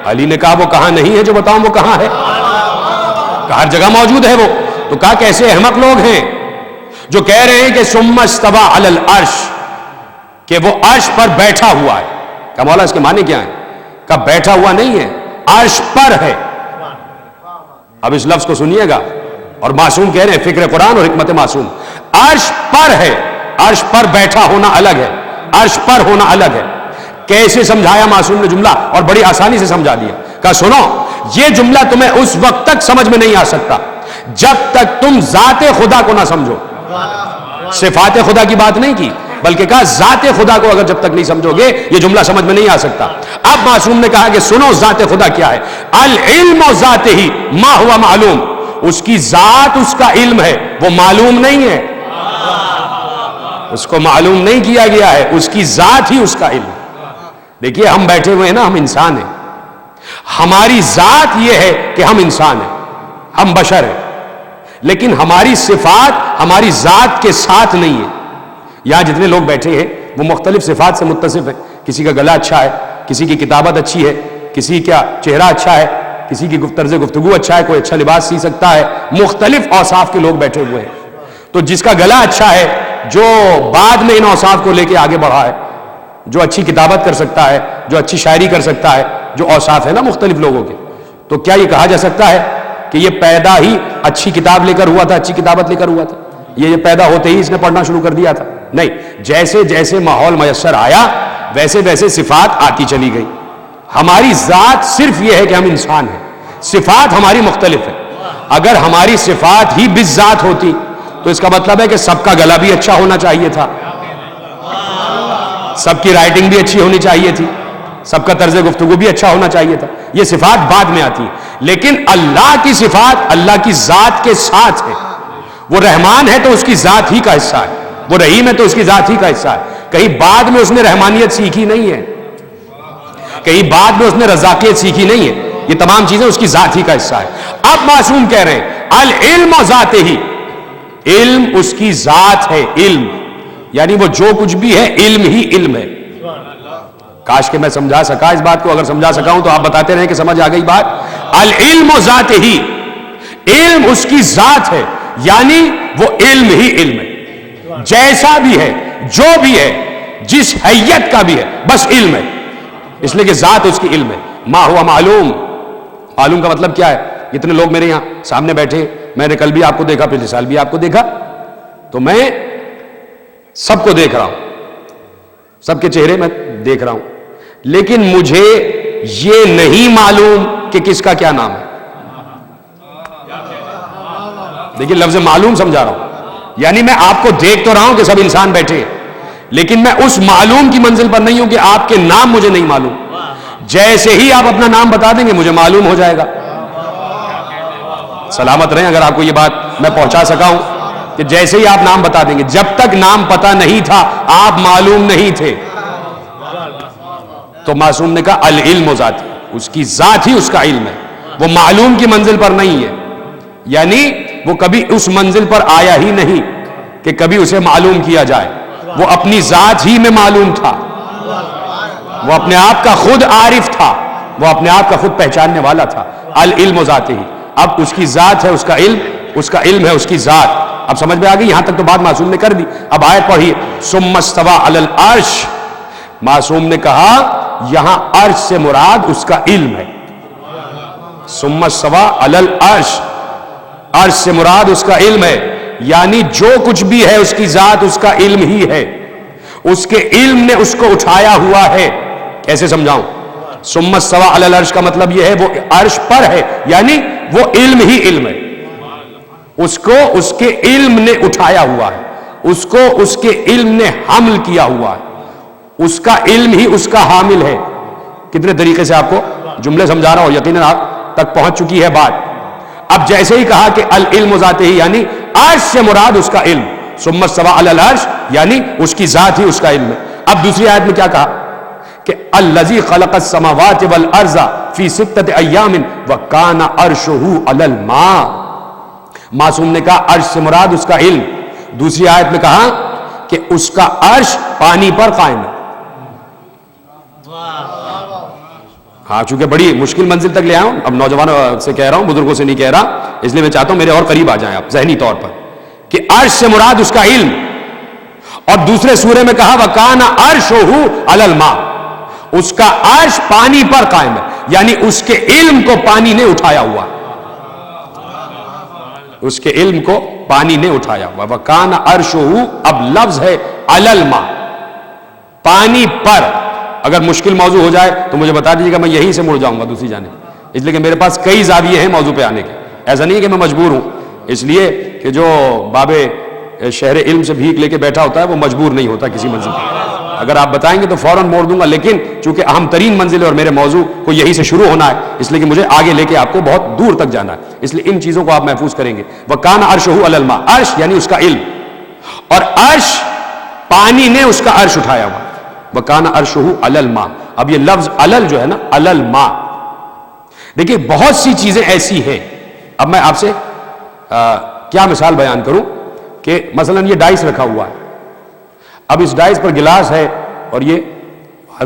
علی نے کہا وہ کہاں نہیں ہے جو بتاؤں وہ کہاں ہے؟ کہا ہر جگہ موجود ہے وہ. تو کہا کیسے احمق لوگ ہیں جو کہہ رہے ہیں کہ ثم استوى علی العرش، کہ وہ عرش پر بیٹھا ہوا ہے. کہا مولا اس کے معنی کیا ہیں؟ کہا بیٹھا ہوا نہیں ہے، عرش پر ہے. اب اس لفظ کو سنیے گا. اور معصوم کہہ رہے ہیں فکر قرآن اور حکمت معصوم، عرش پر ہے. عرش پر بیٹھا ہونا الگ ہے، عرش پر ہونا الگ ہے. کیسے سمجھایا معصوم نے جملہ، اور بڑی آسانی سے سمجھا دیا. کہا سنو یہ جملہ تمہیں اس وقت تک سمجھ میں نہیں آ سکتا جب تک تم ذات خدا کو نہ سمجھو. صفات خدا کی بات نہیں کی بلکہ کہا ذات خدا کو اگر جب تک نہیں سمجھو گے یہ جملہ سمجھ میں نہیں آ سکتا. اب معصوم نے کہا کہ سنو ذات خدا کیا ہے. العلم ذاتہ ما ہوا معلوم، اس کی ذات اس کا علم ہے، وہ معلوم نہیں ہے، اس کو معلوم نہیں کیا گیا ہے، اس کی ذات ہی اس کا علم. دیکھیے ہم بیٹھے ہوئے ہیں نا، ہم انسان ہیں، ہماری ذات یہ ہے کہ ہم انسان ہیں، ہم بشر ہیں، لیکن ہماری صفات ہماری ذات کے ساتھ نہیں ہے. یہاں جتنے لوگ بیٹھے ہیں وہ مختلف صفات سے متصف ہیں. کسی کا گلا اچھا ہے، کسی کی کتابت اچھی ہے، کسی کا چہرہ اچھا ہے، کسی کی طرز گفتگو اچھا ہے، کوئی اچھا لباس سی سکتا ہے. مختلف اوصاف کے لوگ بیٹھے ہوئے ہیں. تو جس کا گلا اچھا ہے، جو بعد میں ان اوصاف کو لے کے آگے بڑھا ہے، جو اچھی کتابت کر سکتا ہے، جو اچھی شاعری کر سکتا ہے، جو اوصاف ہے نا مختلف لوگوں کے، تو کیا یہ کہا جا سکتا ہے کہ یہ پیدا ہی اچھی کتاب لے کر ہوا تھا، اچھی کتابت لے کر ہوا تھا؟ یہ پیدا ہوتے ہی اس نے پڑھنا شروع کر دیا تھا؟ نہیں، جیسے جیسے ماحول میسر آیا ویسے ویسے صفات آتی چلی گئی. ہماری ذات صرف یہ ہے کہ ہم انسان ہیں، صفات ہماری مختلف ہے. اگر ہماری صفات ہی بالذات ہوتی تو اس کا مطلب ہے کہ سب کا گلا بھی اچھا ہونا چاہیے تھا، سب کی رائٹنگ بھی اچھی ہونی چاہیے تھی، سب کا طرز گفتگو بھی اچھا ہونا چاہیے تھا. یہ صفات بعد میں آتی ہے. لیکن اللہ کی صفات اللہ کی ذات کے ساتھ ہے. وہ رحمان ہے تو اس کی ذات ہی کا حصہ ہے، وہ رحیم ہے تو اس کی ذات ہی کا حصہ ہے. کہیں بعد میں اس نے رحمانیت سیکھی نہیں ہے، کہیں بعد میں اس نے رزاقیت سیکھی نہیں ہے. یہ تمام چیزیں اس کی ذات ہی کا حصہ ہے. اب معصوم کہہ رہے ہیں العلم ذاتہ ہی، علم اس کی ذات ہے. علم یعنی وہ جو کچھ بھی ہے علم ہی علم ہے. کاش کہ میں سمجھا سکا اس بات کو. اگر سمجھا سکا ہوں تو آپ بتاتے رہیں کہ سمجھ آ گئی بات. العلم ذاتہ ہی، علم اس کی ذات ہے، یعنی وہ علم ہی علم ہے. جیسا بھی ہے، جو بھی ہے، جس حیت کا بھی ہے، بس علم ہے. اس لیے کہ ذات اس کی علم ہے. ما ہوا معلوم، معلوم کا مطلب کیا ہے؟ اتنے لوگ میرے یہاں سامنے بیٹھے، میں نے کل بھی آپ کو دیکھا، پچھلے سال بھی آپ کو دیکھا، تو میں سب کو دیکھ رہا ہوں، سب کے چہرے میں دیکھ رہا ہوں، لیکن مجھے یہ نہیں معلوم کہ کس کا کیا نام ہے. دیکھیے لفظ معلوم سمجھا رہا ہوں، یعنی میں آپ کو دیکھ تو رہا ہوں کہ سب انسان بیٹھے ہیں، لیکن میں اس معلوم کی منزل پر نہیں ہوں کہ آپ کے نام مجھے نہیں معلوم. جیسے ہی آپ اپنا نام بتا دیں گے مجھے معلوم ہو جائے گا. سلامت رہیں اگر آپ کو یہ بات میں پہنچا سکا ہوں کہ جیسے ہی آپ نام بتا دیں گے. جب تک نام پتا نہیں تھا آپ معلوم نہیں تھے. تو معصوم نے کہا العلم ذات، اس کی ذات ہی اس کا علم ہے، وہ معلوم کی منزل پر نہیں ہے. یعنی وہ کبھی اس منزل پر آیا ہی نہیں کہ کبھی اسے معلوم کیا جائے. وہ اپنی ذات ہی میں معلوم تھا، وہ اپنے آپ کا خود عارف تھا، وہ اپنے آپ کا خود پہچاننے والا تھا. العلم ذاتہ ہی، اب اس کی ذات ہے، اس کا علم ہے، اس کی ذات. اب سمجھ میں آ گئی؟ یہاں تک تو بات معصوم نے کر دی. اب آیت پڑھیے ثم استوى علی العرش. معصوم نے کہا یہاں عرش سے مراد اس کا علم ہے. ثم استوى علی العرش، عرش سے مراد اس کا علم ہے، یعنی جو کچھ بھی ہے اس کی ذات اس کا علم ہی ہے. اس کے علم نے اس کو اٹھایا ہوا ہے. کیسے سمجھاؤں؟ ثم استوى علی العرش کا مطلب یہ ہے وہ عرش پر ہے، یعنی وہ علم ہی علم ہے. اس کو اس کے علم نے اٹھایا ہوا ہے، اس کو اس کے علم نے حمل کیا ہوا ہے. اس کا علم ہی اس کا حامل ہے. کتنے طریقے سے آپ کو جملے سمجھا رہا ہوں، یقیناً آپ تک پہنچ چکی ہے بات. اب جیسے ہی کہا کہ العلم ذاتہ ہی، یعنی عرش سے مراد اس کا علم، ثم استوى علی العرش یعنی اس کی ذات ہی اس کا علم ہے. اب دوسری آیت میں کیا کہا کہ الذی خلق السماوات والارض فی ستۃ ایام وکان عرشہ علی الماء. معصوم نے کہا عرش سے مراد اس کا علم. دوسری آیت میں کہا کہ اس کا عرش پانی پر قائم ہے. ہاں چونکہ بڑی مشکل منزل تک لے آیا ہوں, اب نوجوانوں سے کہہ رہا ہوں, بزرگوں سے نہیں کہہ رہا, اس لیے میں چاہتا ہوں میرے اور قریب آ جائیں آپ ذہنی طور پر, کہ عرش سے مراد اس کا علم. اور دوسرے سورے میں کہا وَكَانَ عَرْشُهُ عَلَى الْمَاءِ, اس کا عرش پانی پر قائم ہے, یعنی اس کے علم کو پانی نے اٹھایا ہوا, اس کے علم کو پانی نے اٹھایا ہوا. وَكَانَ عَرْشُهُ, اب لفظ ہے عَلَى الْمَاءِ, پانی پر. اگر مشکل موضوع ہو جائے تو مجھے بتا دیجیے گا, میں یہیں سے مڑ جاؤں گا دوسری جانب, اس لیے کہ میرے پاس کئی زاویے ہیں موضوع پہ آنے کے. ایسا نہیں ہے کہ میں مجبور ہوں, اس لیے کہ جو بابے شہر علم سے بھیک لے کے بیٹھا ہوتا ہے وہ مجبور نہیں ہوتا کسی منزل پہ. اگر آپ بتائیں گے تو فوراً موڑ دوں گا, لیکن چونکہ اہم ترین منزل ہے اور میرے موضوع کو یہی سے شروع ہونا ہے, اس لیے کہ مجھے آگے لے کے آپ کو بہت دور تک جانا ہے, اس لیے ان چیزوں کو آپ محفوظ کریں گے. وَكَانَ عَرْشُهُ عَلَى الْمَاءِ, عرش یعنی اس کا علم, اور عرش پانی نے اس کا عرش اٹھایا ہوا. وَكَانَ عَرْشُهُ عَلَى الْمَاءِ, اب یہ لفظ علل جو ہے نا, عَلَى الْمَاءِ, دیکھیے بہت سی چیزیں ایسی ہیں. اب میں آپ سے کیا مثال بیان کروں کہ مثلا یہ ڈائس رکھا ہوا ہے, اب اس ڈائس پر گلاس ہے اور یہ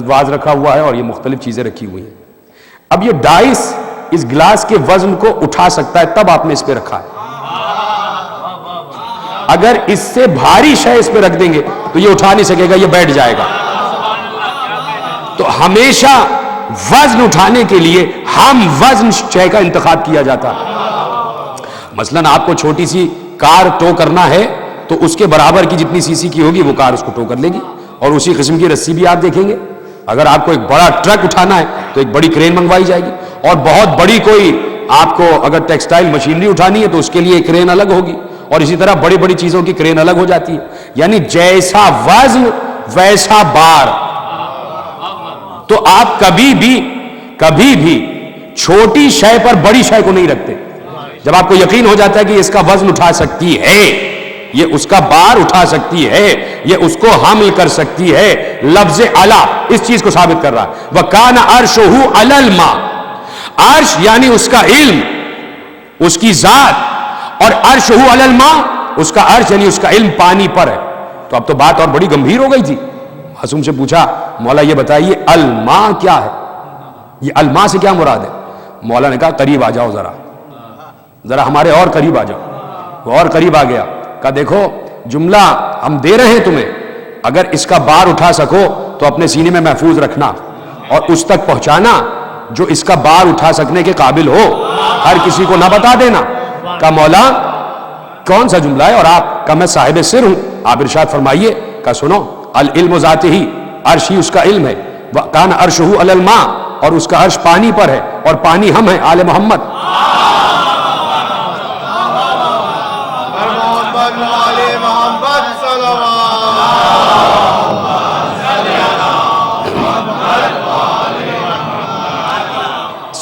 واز رکھا ہوا ہے اور یہ مختلف چیزیں رکھی ہوئی ہیں. اب یہ ڈائس اس گلاس کے وزن کو اٹھا سکتا ہے, تب آپ نے اس پہ رکھا ہے. اگر اس سے بھاری شے اس پہ رکھ دیں گے تو یہ اٹھا نہیں سکے گا, یہ بیٹھ جائے گا. تو ہمیشہ وزن اٹھانے کے لیے ہم وزن شے کا انتخاب کیا جاتا ہے. مثلا آپ کو چھوٹی سی کار ٹو کرنا ہے تو اس کے برابر کی جتنی سی سی کی ہوگی وہ کار اس کو ٹو کر لے گی, اور اسی قسم کی رسی بھی آپ دیکھیں گے. اگر آپ کو ایک بڑا ٹرک اٹھانا ہے تو ایک بڑی کرین منگوائی جائے گی, اور بہت بڑی کوئی آپ کو اگر ٹیکسٹائل مشینری اٹھانی ہے تو اس کے لیے ایک کرین الگ ہوگی, اور اسی طرح بڑی بڑی چیزوں کی کرین الگ ہو جاتی ہے. یعنی جیسا وزن ویسا بار. تو آپ کبھی بھی چھوٹی شے پر بڑی شے کو نہیں رکھتے. جب آپ کو یقین ہو جاتا ہے کہ اس کا وزن اٹھا سکتی ہے, یہ اس کا بار اٹھا سکتی ہے, یہ اس کو حمل کر سکتی ہے, لفظ علا اس چیز کو ثابت کر رہا ہے. وَكَانَ عَرْشُهُ عَلَى الْمَاءِ, عرش یعنی اس کا علم, اس کی ذات, اور عرشہ علی الماء, اس کا عرش یعنی اس کا علم پانی پر ہے. تو اب تو بات اور بڑی گمبھیر ہو گئی تھی. معصوم سے پوچھا مولا یہ بتائیے الماء کیا ہے, یہ الماء سے کیا مراد ہے؟ مولا نے کہا قریب آ جاؤ, ذرا ہمارے اور قریب آ جاؤ. وہ اور قریب آ گیا, کہا دیکھو جملہ ہم دے رہے ہیں تمہیں, اگر اس کا بار اٹھا سکو تو اپنے سینے میں محفوظ رکھنا اور اس تک پہنچانا جو اس کا بار اٹھا سکنے کے قابل ہو, ہر کسی کو نہ بتا دینا. کہا مولا کون سا جملہ ہے؟ اور آپ کا میں صاحب سر ہوں, آپ ارشاد فرمائیے. کہا سنو, العلم ذاتہ, عرش ہی اس کا علم ہے. کان عرشہ علی الماء, اور اس کا عرش پانی پر ہے, اور پانی ہم ہیں آل محمد.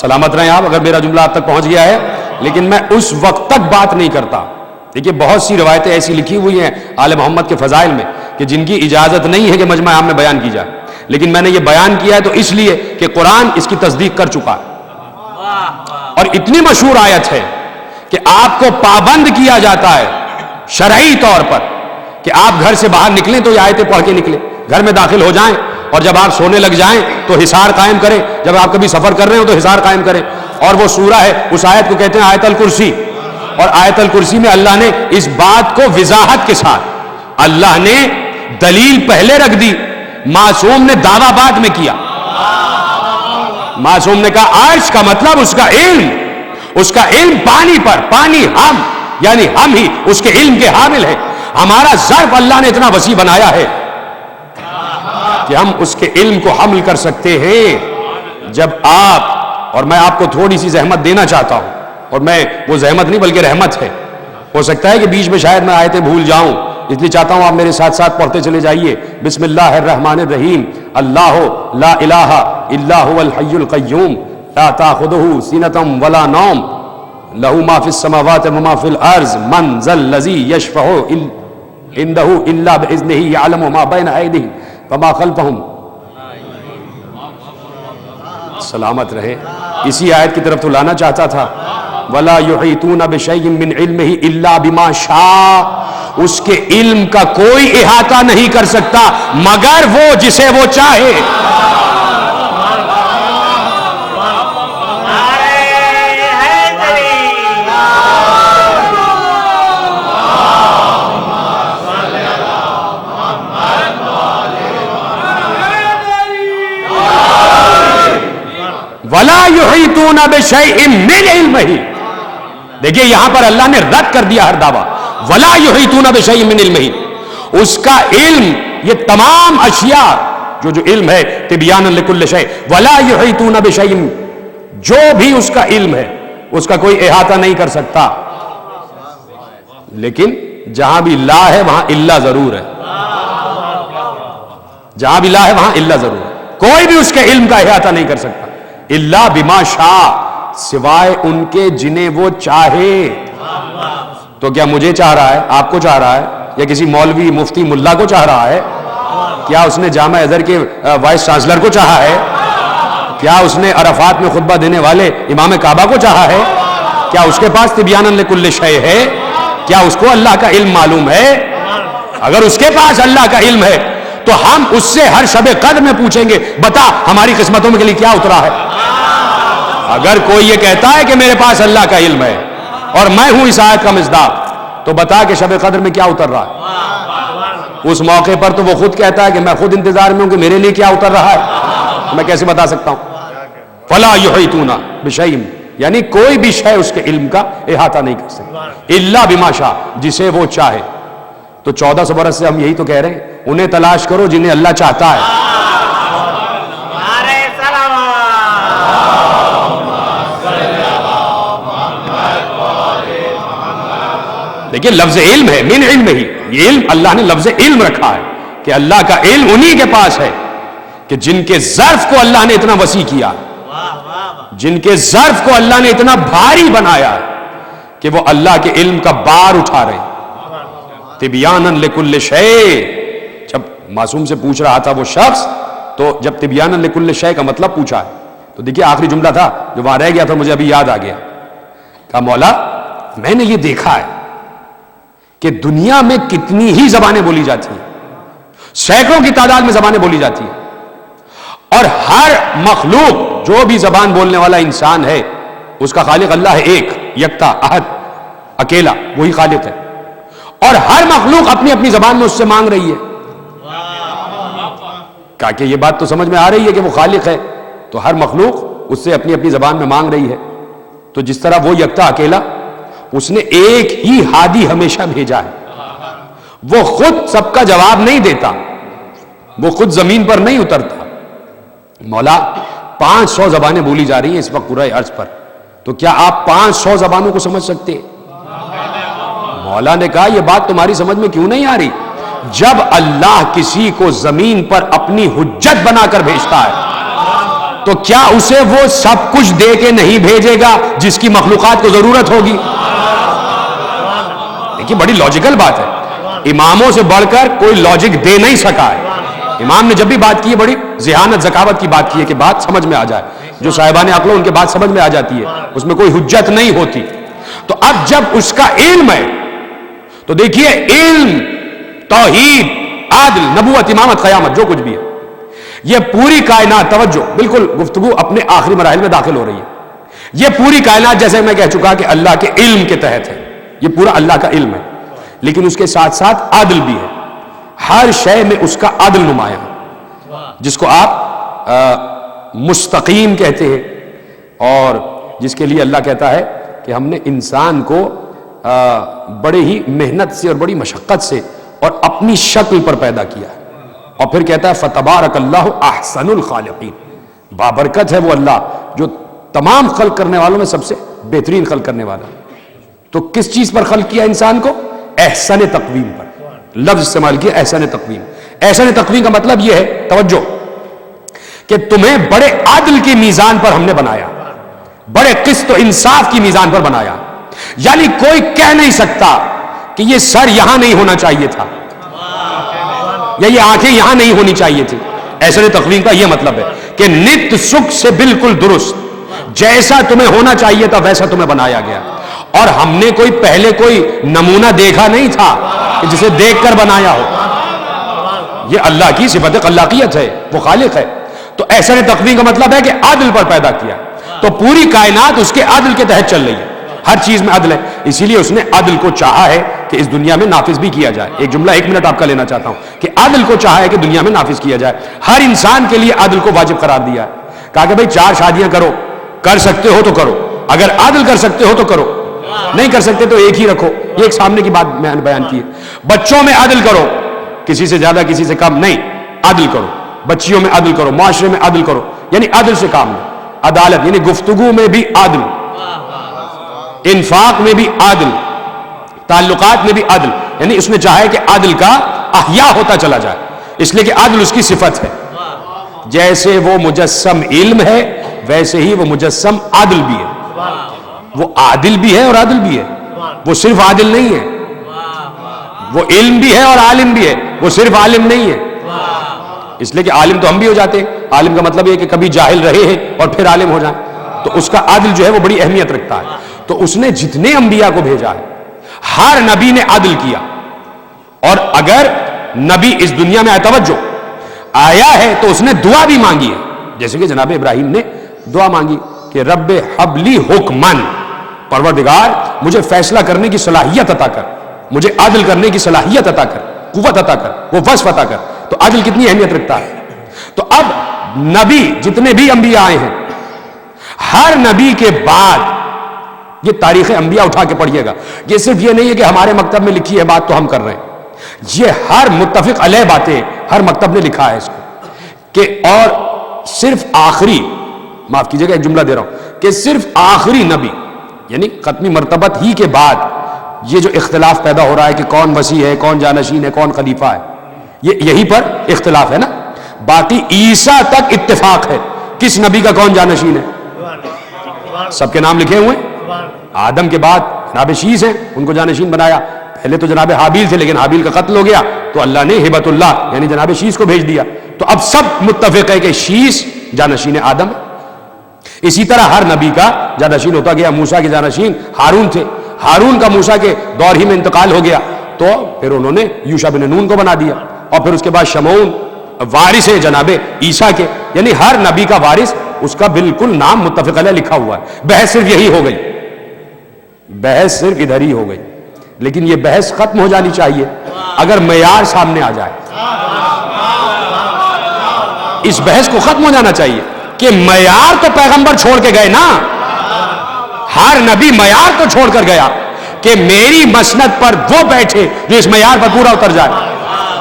سلامت رہیں آپ اگر میرا جملہ آپ تک پہنچ گیا ہے, لیکن میں اس وقت تک بات نہیں کرتا. دیکھیے بہت سی روایتیں ایسی لکھی ہوئی ہیں آل محمد کے فضائل میں کہ جن کی اجازت نہیں ہے کہ مجمع عام میں بیان کی جائے, لیکن میں نے یہ بیان کیا ہے تو اس لیے کہ قرآن اس کی تصدیق کر چکا ہے. اور اتنی مشہور آیت ہے کہ آپ کو پابند کیا جاتا ہے شرعی طور پر کہ آپ گھر سے باہر نکلیں تو یہ آیتیں پڑھ کے نکلیں, گھر میں داخل ہو جائیں اور جب آپ سونے لگ جائیں تو حصار قائم کریں, جب آپ کبھی سفر کر رہے ہو تو حصار قائم کریں. اور وہ سورہ ہے, اس آیت کو کہتے ہیں آیت الکرسی, اور آیت الکرسی میں اللہ نے اس بات کو وضاحت کے ساتھ, اللہ نے دلیل پہلے رکھ دی, معصوم نے دعویٰ بعد میں کیا. معصوم نے کہا عرش کا مطلب اس کا علم, اس کا علم پانی پر, پانی ہم یعنی ہم ہی اس کے علم کے حامل ہیں. ہمارا ظرف اللہ نے اتنا وسیع بنایا ہے کہ ہم اس کے علم کو حمل کر سکتے ہیں. جب آپ, اور میں آپ کو تھوڑی سی زحمت دینا چاہتا ہوں, اور میں وہ زحمت نہیں بلکہ رحمت ہے, ہو سکتا ہے کہ بیچ میں شاید میں آیتیں بھول جاؤں, اس لیے چاہتا ہوں آپ میرے ساتھ ساتھ پڑھتے چلے جائیے. بسم اللہ الرحمن الرحیم. اللہ لا الہ الا هو الحی القیوم لا تاخذہ سنۃ ولا نوم لہ ما فی السماوات وما فی الارض من ذا الذی یشفع عنده الا باذنہ یعلم ما بین ایدیہم وما خلفہم. سلامت رہے. اسی آیت کی طرف تو لانا چاہتا تھا ولا یحیطون بشیء من علمہ الا بما شاء، اس کے علم کا کوئی احاطہ نہیں کر سکتا مگر وہ جسے وہ چاہے. وَلَا يُحِيطُونَ بِشَيْءٍ مِّنْ عِلْمِهِ. دیکھیے یہاں پر اللہ نے رد کر دیا ہر دعویٰ. وَلَا يُحِيطُونَ بِشَيْءٍ مِّنْ عِلْمِهِ، اس کا علم یہ تمام اشیاء جو علم ہے تبیانا لکل شیء. وَلَا يُحِيطُونَ بِشَيْءٍ، جو بھی اس کا علم ہے اس کا کوئی احاطہ نہیں کر سکتا. لیکن جہاں بھی لا ہے وہاں الا ضرور ہے. جہاں بھی لا ہے وہاں الا ضرور ہے. کوئی بھی اس کے علم کا احاطہ نہیں کر سکتا الا بما شاء، سوائے ان کے جنہیں وہ چاہے. تو کیا مجھے چاہ رہا ہے، آپ کو چاہ رہا ہے، یا کسی مولوی مفتی ملا کو چاہ رہا ہے؟ کیا اس نے جامعہ ازہر کے وائس چانسلر کو چاہا ہے؟ کیا اس نے عرفات میں خطبہ دینے والے امام کعبہ کو چاہا ہے؟ کیا اس کے پاس تبیانا لکل شیء ہے؟ کیا اس کو اللہ کا علم معلوم ہے؟ اگر اس کے پاس اللہ کا علم ہے تو ہم اس سے ہر شب قدر میں پوچھیں گے بتا ہماری قسمتوں کے لیے کیا اترا ہے. اگر کوئی یہ کہتا ہے کہ میرے پاس اللہ کا علم ہے اور میں ہوں اس آیت کا مصداق، تو بتا کہ شب قدر میں کیا اتر رہا ہے. اس موقع پر تو وہ خود کہتا ہے کہ میں خود انتظار میں ہوں کہ میرے لیے کیا اتر رہا ہے. میں کیسے بتا سکتا ہوں؟ فلا یحیطون بشیء، یعنی کوئی بھی شے اس کے علم کا احاطہ نہیں کر سکتا الا بما شاء، جسے وہ چاہے. تو 1400 برس سے ہم یہی تو کہہ رہے ہیں انہیں تلاش کرو جنہیں اللہ چاہتا ہے. دیکھیے لفظ علم ہے، من علم ہی، یہ علم اللہ نے لفظ علم رکھا ہے کہ اللہ کا علم انہی کے پاس ہے کہ جن کے ظرف کو اللہ نے اتنا وسیع کیا، جن کے ظرف کو اللہ نے اتنا بھاری بنایا کہ وہ اللہ کے علم کا بار اٹھا رہے ہیں. تبیانا لکل شیء، جب معصوم سے پوچھ رہا تھا وہ شخص، تو جب تبیانا لکل شیء کا مطلب پوچھا ہے تو دیکھیے آخری جملہ تھا جو وہاں رہ گیا تھا، مجھے ابھی یاد آ گیا. کہا مولا میں نے یہ دیکھا ہے کہ دنیا میں کتنی ہی زبانیں بولی جاتی ہیں، سینکڑوں کی تعداد میں زبانیں بولی جاتی ہیں، اور ہر مخلوق جو بھی زبان بولنے والا انسان ہے اس کا خالق اللہ ہے، ایک یکتا احد اکیلا، وہی خالق ہے. اور ہر مخلوق اپنی اپنی زبان میں اس سے مانگ رہی ہے. کہا کہ یہ بات تو سمجھ میں آ رہی ہے کہ وہ خالق ہے، تو ہر مخلوق اس سے اپنی اپنی زبان میں مانگ رہی ہے. تو جس طرح وہ یکتا اکیلا، اس نے ایک ہی ہادی ہمیشہ بھیجا ہے. وہ خود سب کا جواب نہیں دیتا، وہ خود زمین پر نہیں اترتا. مولا 500 زبانیں بولی جا رہی ہیں اس وقت پورے ارض پر، تو کیا آپ 500 زبانوں کو سمجھ سکتے ہیں؟ مولا نے کہا یہ بات تمہاری سمجھ میں کیوں نہیں آ رہی؟ جب اللہ کسی کو زمین پر اپنی حجت بنا کر بھیجتا ہے تو کیا اسے وہ سب کچھ دے کے نہیں بھیجے گا جس کی مخلوقات کو ضرورت ہوگی؟ دیکھیے بڑی لاجیکل بات ہے، اماموں سے بڑھ کر کوئی لاجک دے نہیں سکا ہے. امام نے جب بھی بات کی ہے بڑی ذہانت ذکاوت کی بات کی ہے کہ بات سمجھ میں آ جائے. جو صاحبان عقل ان کے بات سمجھ میں آ جاتی ہے، اس میں کوئی حجت نہیں ہوتی. تو اب جب اس کا علم ہے تو دیکھیے علم، توحید، عدل، نبوت، امامت، قیامت، جو کچھ بھی ہے، یہ پوری کائنات، توجہ بالکل گفتگو اپنے آخری مراحل میں داخل ہو رہی ہے. یہ پوری کائنات جیسے میں کہہ چکا کہ اللہ کے علم کے تحت ہے، یہ پورا اللہ کا علم ہے، لیکن اس کے ساتھ ساتھ عدل بھی ہے. ہر شے میں اس کا عدل نمایاں، جس کو آپ مستقیم کہتے ہیں، اور جس کے لیے اللہ کہتا ہے کہ ہم نے انسان کو بڑے ہی محنت سے اور بڑی مشقت سے اور اپنی شکل پر پیدا کیا ہے. اور پھر کہتا ہے فتبارک اللہ احسن الخالقین، بابرکت ہے وہ اللہ جو تمام خلق کرنے والوں میں سب سے بہترین خلق کرنے والا. تو کس چیز پر خلق کیا انسان کو؟ احسن تقویم پر. لفظ استعمال کیا احسن تقویم. احسن تقویم کا مطلب یہ ہے، توجہ، کہ تمہیں بڑے عدل کی میزان پر ہم نے بنایا، بڑے قسط و انصاف کی میزان پر بنایا. یعنی کوئی کہہ نہیں سکتا کہ یہ سر یہاں نہیں ہونا چاہیے تھا یا یہ آنکھیں یہاں نہیں ہونی چاہیے تھی. احسن تقویم کا یہ مطلب ہے کہ نت سکھ سے بالکل درست، جیسا تمہیں ہونا چاہیے تھا ویسا تمہیں بنایا گیا، اور ہم نے کوئی پہلے کوئی نمونہ دیکھا نہیں تھا کہ جسے دیکھ کر بنایا ہو. یہ اللہ کی صفت خلاقیت ہے، وہ خالق ہے. تو احسن تقویم کا مطلب ہے کہ عدل پر پیدا کیا، تو پوری کائنات اس کے عدل کے تحت چل رہی ہے، ہر چیز میں عدل ہے. اسی لیے اس نے عدل کو چاہا ہے کہ اس دنیا میں نافذ بھی کیا جائے. ایک جملہ 1 منٹ آپ کا لینا چاہتا ہوں کہ عدل کو چاہا ہے کہ دنیا میں نافذ کیا جائے. ہر انسان کے لیے عدل کو واجب قرار دیا ہے. کہا کہ بھئی 4 شادیاں کرو، کر سکتے ہو تو کرو، اگر عدل کر سکتے ہو تو کرو، نہیں کر سکتے تو ایک ہی رکھو. یہ ایک سامنے کی بات میں نے بیان کی ہے. بچوں میں عدل کرو، کسی سے زیادہ کسی سے کم نہیں، عدل کرو. بچیوں میں عدل کرو، معاشرے میں عدل کرو، یعنی عدل سے کام لو. عدالت یعنی گفتگو میں بھی عدل، انفاق میں بھی عدل، تعلقات میں بھی عدل. یعنی اس نے چاہا ہے کہ عدل کا احیاء ہوتا چلا جائے، اس لیے کہ عدل اس کی صفت ہے. جیسے وہ مجسم علم ہے ویسے ہی وہ مجسم عدل بھی ہے. وہ عادل بھی ہے اور عادل بھی ہے. وہ صرف عادل نہیں ہے، وہ علم بھی ہے اور عالم بھی ہے. وہ صرف عالم نہیں ہے، اس لیے کہ عالم تو ہم بھی ہو جاتے ہیں. عالم کا مطلب یہ کہ کبھی جاہل رہے ہیں اور پھر عالم ہو جائیں. تو اس کا عدل جو ہے وہ بڑی اہمیت رکھتا ہے. تو اس نے جتنے انبیاء کو بھیجا ہے ہر نبی نے عدل کیا. اور اگر نبی اس دنیا میں توجہ آیا ہے تو اس نے دعا بھی مانگی ہے. جیسے کہ جناب ابراہیم نے دعا مانگی کہ رب حبلی حکمن، پروردگار مجھے فیصلہ کرنے کی صلاحیت عطا کر، مجھے عدل کرنے کی صلاحیت عطا کر، قوت عطا کر، وہ وصف عطا کر. تو عدل کتنی اہمیت رکھتا ہے. تو اب نبی جتنے بھی انبیاء آئے ہیں، ہر نبی کے بعد یہ تاریخ انبیاء اٹھا کے پڑھیے گا. یہ صرف یہ نہیں ہے کہ ہمارے مکتب میں لکھی ہے بات تو ہم کر رہے ہیں. یہ ہر متفق علیہ باتیں ہر مکتب نے لکھا ہے اس کو کہ، اور صرف آخری، معاف کیجیے گا ایک جملہ دے رہا ہوں، کہ صرف آخری نبی یعنی ختمی مرتبت ہی کے بعد یہ جو اختلاف پیدا ہو رہا ہے کہ کون وصی ہے، کون جانشین ہے، کون خلیفہ ہے، یہی پر اختلاف ہے نا. باقی عیسیٰ تک اتفاق ہے کس نبی کا کون جانشین ہے. سب کے نام لکھے ہوئے ہیں. آدم کے بعد جناب شیس ہیں، ان کو جانشین بنایا. پہلے تو جناب حابیل تھے لیکن حابیل کا قتل ہو گیا تو اللہ نے ہبت اللہ یعنی جناب شیس کو بھیج دیا. تو اب سب متفق ہے کہ شیس جانشین آدم. اسی طرح ہر نبی کا جانشین ہوتا گیا. موسیٰ کے جانشین ہارون تھے، ہارون کا موسیٰ کے دور ہی میں انتقال ہو گیا تو پھر انہوں نے یوشع بن نون کو بنا دیا. اور پھر اس کے بعد شمعون وارث ہے جناب عیسیٰ کے. یعنی ہر نبی کا وارث اس کا بالکل نام متفق علیہ لکھا ہوا ہے. بحث صرف یہی ہو گئی، بحث صرف ادھر ہی ہو گئی. لیکن یہ بحث ختم ہو جانی چاہیے اگر معیار سامنے آ جائے. اس بحث کو ختم ہو جانا چاہیے کہ معیار تو پیغمبر چھوڑ کے گئے نا. ہر نبی معیار تو چھوڑ کر گیا کہ میری مسند پر وہ بیٹھے جو اس معیار پر پورا اتر جائے.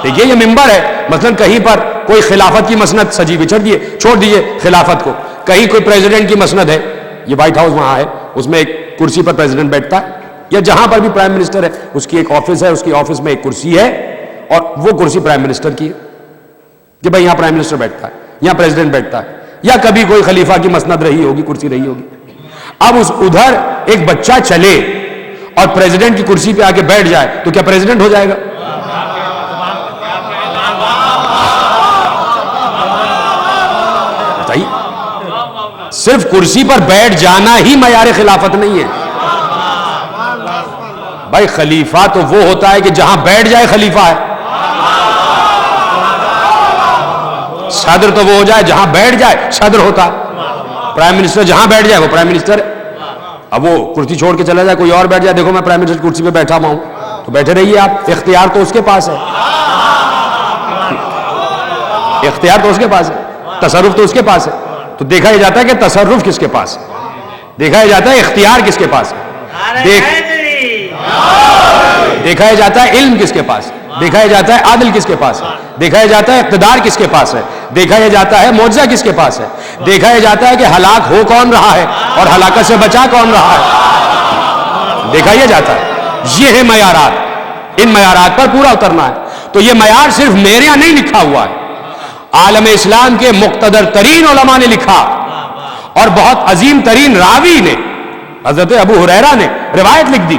دیکھیے یہ منبر ہے، مثلا کہیں پر کوئی خلافت کی مسند سجی بچھڑ دیے، چھوڑ دیے خلافت کو. کہیں کوئی پریزیڈنٹ کی مسند ہے، یہ وائٹ ہاؤس وہاں ہے، اس میں ایک کرسی پر پریزیڈنٹ بیٹھتا ہے، یا جہاں پر بھی پرائم منسٹر ہے اس کی ایک آفس ہے، اس کی آفس میں ایک کرسی ہے اور وہ کرسی پرائم منسٹر کی ہے کہ بھائی یہاں پرائم منسٹر بیٹھتا ہے، یہاں پریزیڈنٹ بیٹھتا ہے. یا کبھی کوئی خلیفہ کی مسند رہی ہوگی، کرسی رہی ہوگی. اب اس ادھر ایک بچہ چلے اور پریزیڈنٹ کی کرسی پہ آ کے بیٹھ جائے تو کیا پریزیڈنٹ ہو جائے گا؟ بتائیے. صرف کرسی پر بیٹھ جانا ہی معیار خلافت نہیں ہے بھائی. خلیفہ تو وہ ہوتا ہے کہ جہاں بیٹھ جائے خلیفہ ہے. صدر تو وہ ہو جائے جہاں بیٹھ جائے صدر ہوتا ہے. پرائم منسٹر جہاں بیٹھ جائے وہ پرائم منسٹر ہے. اب وہ کرسی چھوڑ کے چلا جائے کوئی اور بیٹھ جائے، دیکھو میں پرائم منسٹر کرسی پہ بیٹھا ہوا ہوں، تو بیٹھے رہیے آپ. اختیار تو اس کے پاس ہے، اختیار تو اس کے پاس ہے، تصرف تو اس کے پاس ہے. تو دیکھا یہ جاتا ہے کہ تصرف کس کے پاس ہے، دیکھا یہ جاتا ہے اختیار کس کے پاس ہے، دیکھا یہ جاتا ہے علم کس کے پاس ہے، دیکھا یہ جاتا ہے عادل کس کے پاس ہے، دیکھا یہ جاتا ہے اقتدار کس کے پاس ہے، دیکھا یہ جاتا ہے معجزہ کس کے پاس ہے، دیکھا یہ جاتا ہے کہ ہلاک ہو کون رہا ہے اور ہلاکت سے بچا کون رہا ہے، دیکھا یہ جاتا ہے. یہ ہے معیارات، ان معیارات پر پورا اترنا ہے. تو یہ معیار صرف میرے یہاں نہیں لکھا ہوا ہے، عالم اسلام کے مقتدر ترین علماء نے لکھا اور بہت عظیم ترین راوی نے حضرت ابو ہریرہ نے روایت لکھ دی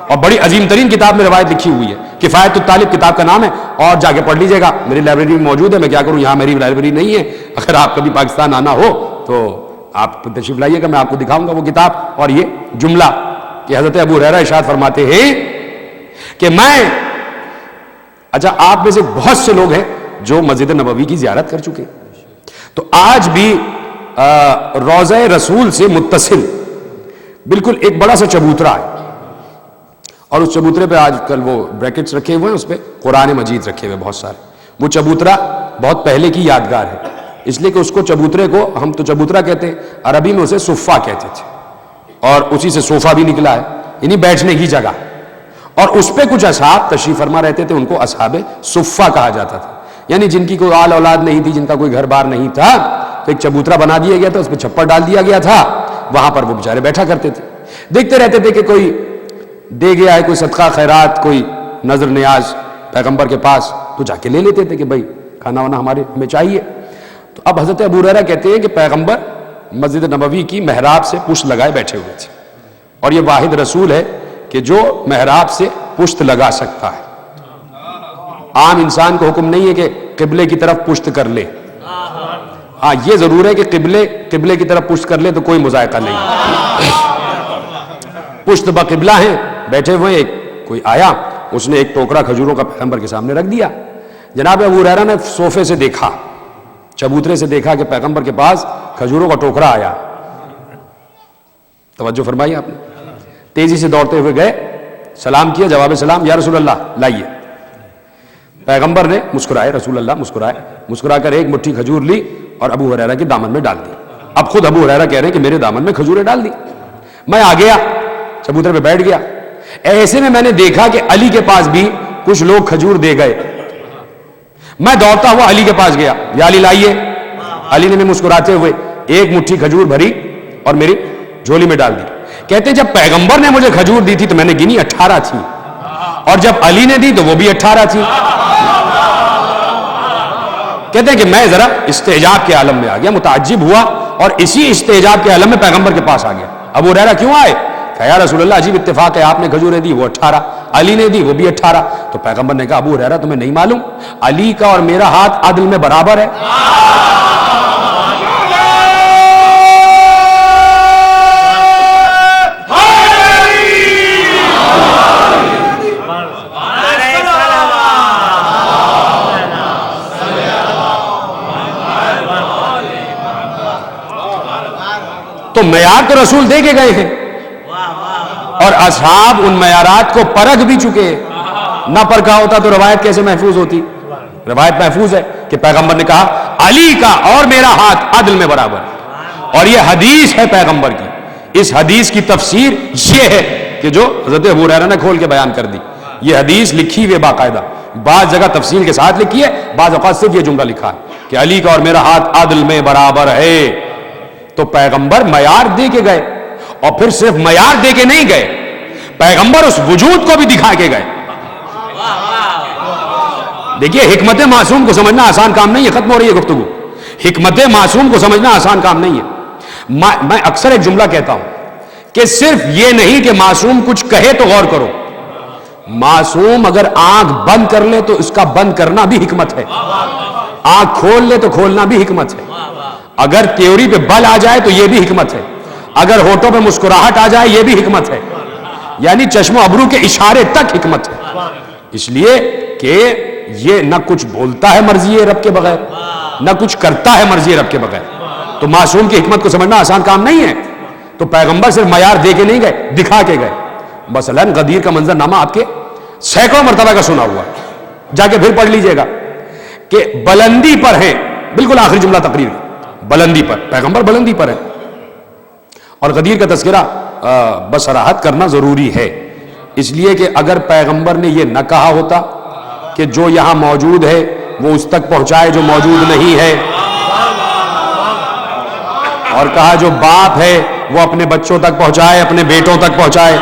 اور بڑی عظیم ترین کتاب میں روایت لکھی ہوئی ہے. کفایت الطالب کتاب کا نام ہے اور جا کے پڑھ لیجئے گا. میری لائبریری میں موجود ہے. میں کیا کروں، یہاں میری لائبریری نہیں ہے. اگر آپ کبھی پاکستان آنا ہو تو آپ تشریف لائیے گا، میں آپ کو دکھاؤں گا وہ کتاب اور یہ جملہ کہ حضرت ابو ہریرہ ارشاد فرماتے ہیں کہ میں، اچھا آپ میں سے بہت سے لوگ ہیں جو مسجد نبوی کی زیارت کر چکے، تو آج بھی روضہ رسول سے متصل بالکل ایک بڑا سا چبوترا ہے، اور اس چبوترے پہ آج کل وہ بریکٹس رکھے ہوئے ہیں، اس پہ قرآن مجید رکھے ہوئے بہت سارے. وہ چبوترا بہت پہلے کی یادگار ہے، اس لیے کہ اس کو چبوترے کو ہم تو چبوترا کہتے ہیں، عربی میں اسے صفہ کہتے تھے، اور اسی سے صوفہ بھی نکلا ہے، یعنی بیٹھنے کی جگہ. اور اس پہ کچھ اصحاب تشریف فرما رہتے تھے، ان کو اصحاب صفہ کہا جاتا تھا، یعنی جن کی کوئی آل اولاد نہیں تھی، جن کا کوئی گھر بار نہیں تھا، تو ایک چبوترا بنا دیا گیا تھا، اس پہ چھپر ڈال دیا گیا تھا، وہاں پر وہ بیچارے بیٹھا کرتے تھے، دیکھتے رہتے تھے کہ کوئی دے گیا ہے، کوئی صدقہ خیرات، کوئی نظر نیاز پیغمبر کے پاس، تو جا کے لے لیتے تھے کہ بھائی کھانا وانا ہمیں چاہیے. تو اب حضرت ابو ہریرہ کہتے ہیں کہ پیغمبر مسجد نبوی کی محراب سے پشت لگائے بیٹھے ہوئے تھے، اور یہ واحد رسول ہے کہ جو محراب سے پشت لگا سکتا ہے. عام انسان کو حکم نہیں ہے کہ قبلے کی طرف پشت کر لے، ہاں یہ ضرور ہے کہ قبلے کی طرف پشت کر لے تو کوئی مذائقہ نہیں. پشت بقبلہ ہیں، بیٹھے ہوئے، ایک کوئی آیا، اس نے ایک ٹوکرا کھجوروں کا پیغمبر کے سامنے رکھ دیا. جناب ابو ہریرہ نے صوفے سے دیکھا، چبوترے سے دیکھا کہ پیغمبر کے پاس کھجوروں کا ٹوکرا آیا. توجہ فرمائی آپ نے. تیزی سے دوڑتے ہوئے گئے، سلام کیا، جواب سلام، یا رسول اللہ لائیے. پیغمبر نے مسکرائے، رسول اللہ مسکرائے، مسکرا کر ایک مٹھی کھجور لی اور ابو ہریرہ کے دامن میں ڈال دی. اب خود ابو ہریرہ کہہ رہے ہیں کہ میرے دامن میں کھجوریں ڈال دی. میں آ گیا، چبوترے پہ بیٹھ گیا. ایسے میں نے دیکھا کہ علی کے پاس بھی کچھ لوگ کھجور دے گئے. میں دوڑتا ہوا علی کے پاس گیا، یا علی لائیے. علی نے بھی مسکراتے ہوئے ایک مٹھی کھجور بھری اور میری جھولی میں ڈال دی. کہتے جب پیغمبر نے مجھے کھجور دی تھی تو میں نے گنی 18 تھی، اور جب علی نے دی تو وہ بھی 18 تھی. کہتے ہیں کہ میں ذرا استعجاب کے عالم میں آ گیا، متعجب ہوا، اور اسی استعجاب کے عالم میں پیغمبر کے پاس آ گیا. ابو ہریرہ کیوں آئے؟ کہا یا رسول اللہ عجیب اتفاق ہے، آپ نے کھجوریں دی وہ 18، علی نے دی وہ بھی 18. تو پیغمبر نے کہا ابو ہریرہ تمہیں نہیں معلوم علی کا اور میرا ہاتھ عدل میں برابر ہے. تو معیار تو رسول دے کے گئے ہیں، اور اصحاب ان معیارات کو پرکھ بھی چکے ہیں. نہ پرکھا ہوتا تو روایت کیسے محفوظ ہوتی؟ روایت محفوظ ہے کہ پیغمبر نے کہا علی کا اور میرا ہاتھ عدل میں برابر ہے. اور یہ حدیث ہے پیغمبر کی. اس حدیث کی تفسیر یہ ہے کہ جو حضرت ابو ہریرہ نے کھول کے بیان کر دی. یہ حدیث لکھی ہوئی باقاعدہ، بعض جگہ تفصیل کے ساتھ لکھی ہے، بعض اوقات صرف یہ جملہ لکھا ہے کہ علی کا اور میرا ہاتھ عدل میں برابر ہے. تو پیغمبر معیار دے کے گئے، اور پھر صرف معیار دے کے نہیں گئے، پیغمبر اس وجود کو بھی دکھا کے گئے. دیکھیے حکمت معصوم کو سمجھنا آسان کام نہیں ہے. ختم ہو رہی ہے گفتگو. حکمت معصوم کو سمجھنا آسان کام نہیں ہے. میں اکثر ایک جملہ کہتا ہوں کہ صرف یہ نہیں کہ معصوم کچھ کہے تو غور کرو. معصوم اگر آنکھ بند کر لے تو اس کا بند کرنا بھی حکمت ہے، آنکھ کھول لے تو کھولنا بھی حکمت ہے. اگر تیوری پہ بل آ جائے تو یہ بھی حکمت ہے، اگر ہونٹوں پہ مسکراہٹ آ جائے یہ بھی حکمت ہے. یعنی چشم و ابرو کے اشارے تک حکمت ہے. اس لیے کہ یہ نہ کچھ بولتا ہے مرضی رب کے بغیر، نہ کچھ کرتا ہے مرضی رب کے بغیر. تو معصوم کی حکمت کو سمجھنا آسان کام نہیں ہے. تو پیغمبر صرف معیار دے کے نہیں گئے، دکھا کے گئے. مثلاً غدیر کا منظر نامہ آپ کے سینکڑوں مرتبہ کا سنا ہوا، جا کے پھر پڑھ لیجئے گا کہ بلندی پر ہیں. بالکل آخری جملہ تقریر، بلندی پر، پیغمبر بلندی پر ہے. اور غدیر کا تذکرہ بصراحت کرنا ضروری ہے، اس لیے کہ اگر پیغمبر نے یہ نہ کہا ہوتا کہ جو یہاں موجود ہے وہ اس تک پہنچائے جو موجود نہیں ہے، اور کہا جو باپ ہے وہ اپنے بچوں تک پہنچائے، اپنے بیٹوں تک پہنچائے،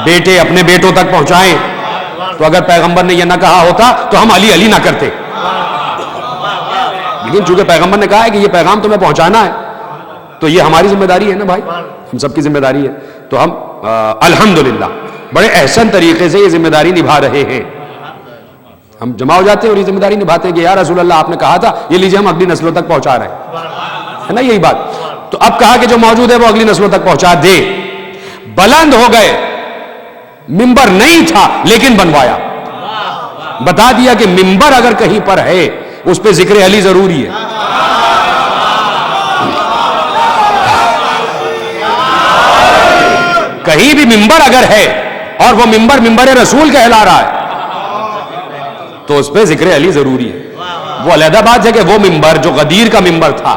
بیٹے اپنے بیٹوں تک پہنچائیں، تو اگر پیغمبر نے یہ نہ کہا ہوتا تو ہم علی علی نہ کرتے. لیکن چونکہ پیغمبر نے کہا ہے کہ یہ پیغام تمہیں پہنچانا ہے، تو یہ ہماری ذمہ داری ہے نا بھائی، ہم سب کی ذمہ داری ہے. تو ہم الحمدللہ بڑے احسن طریقے سے یہ ذمہ داری نبھا رہے ہیں. ہم جمع ہو جاتے ہیں اور یہ ذمہ داری نبھاتے ہیں کہ یا رسول اللہ آپ نے کہا تھا، یہ لیجیے ہم اگلی نسلوں تک پہنچا رہے ہیں، ہے نا یہی بات. تو اب کہا کہ جو موجود ہے وہ اگلی نسلوں تک پہنچا دے. بلند ہو گئے, ممبر نہیں تھا لیکن بنوایا. بتا دیا کہ ممبر اگر کہیں پر ہے اس پہ ذکر علی ضروری ہے. کہیں بھی ممبر اگر ہے اور وہ ممبر رسول کہلا رہا ہے تو اس پہ ذکر علی ضروری ہے. وہ علیحدہ بات ہے کہ وہ ممبر جو غدیر کا ممبر تھا,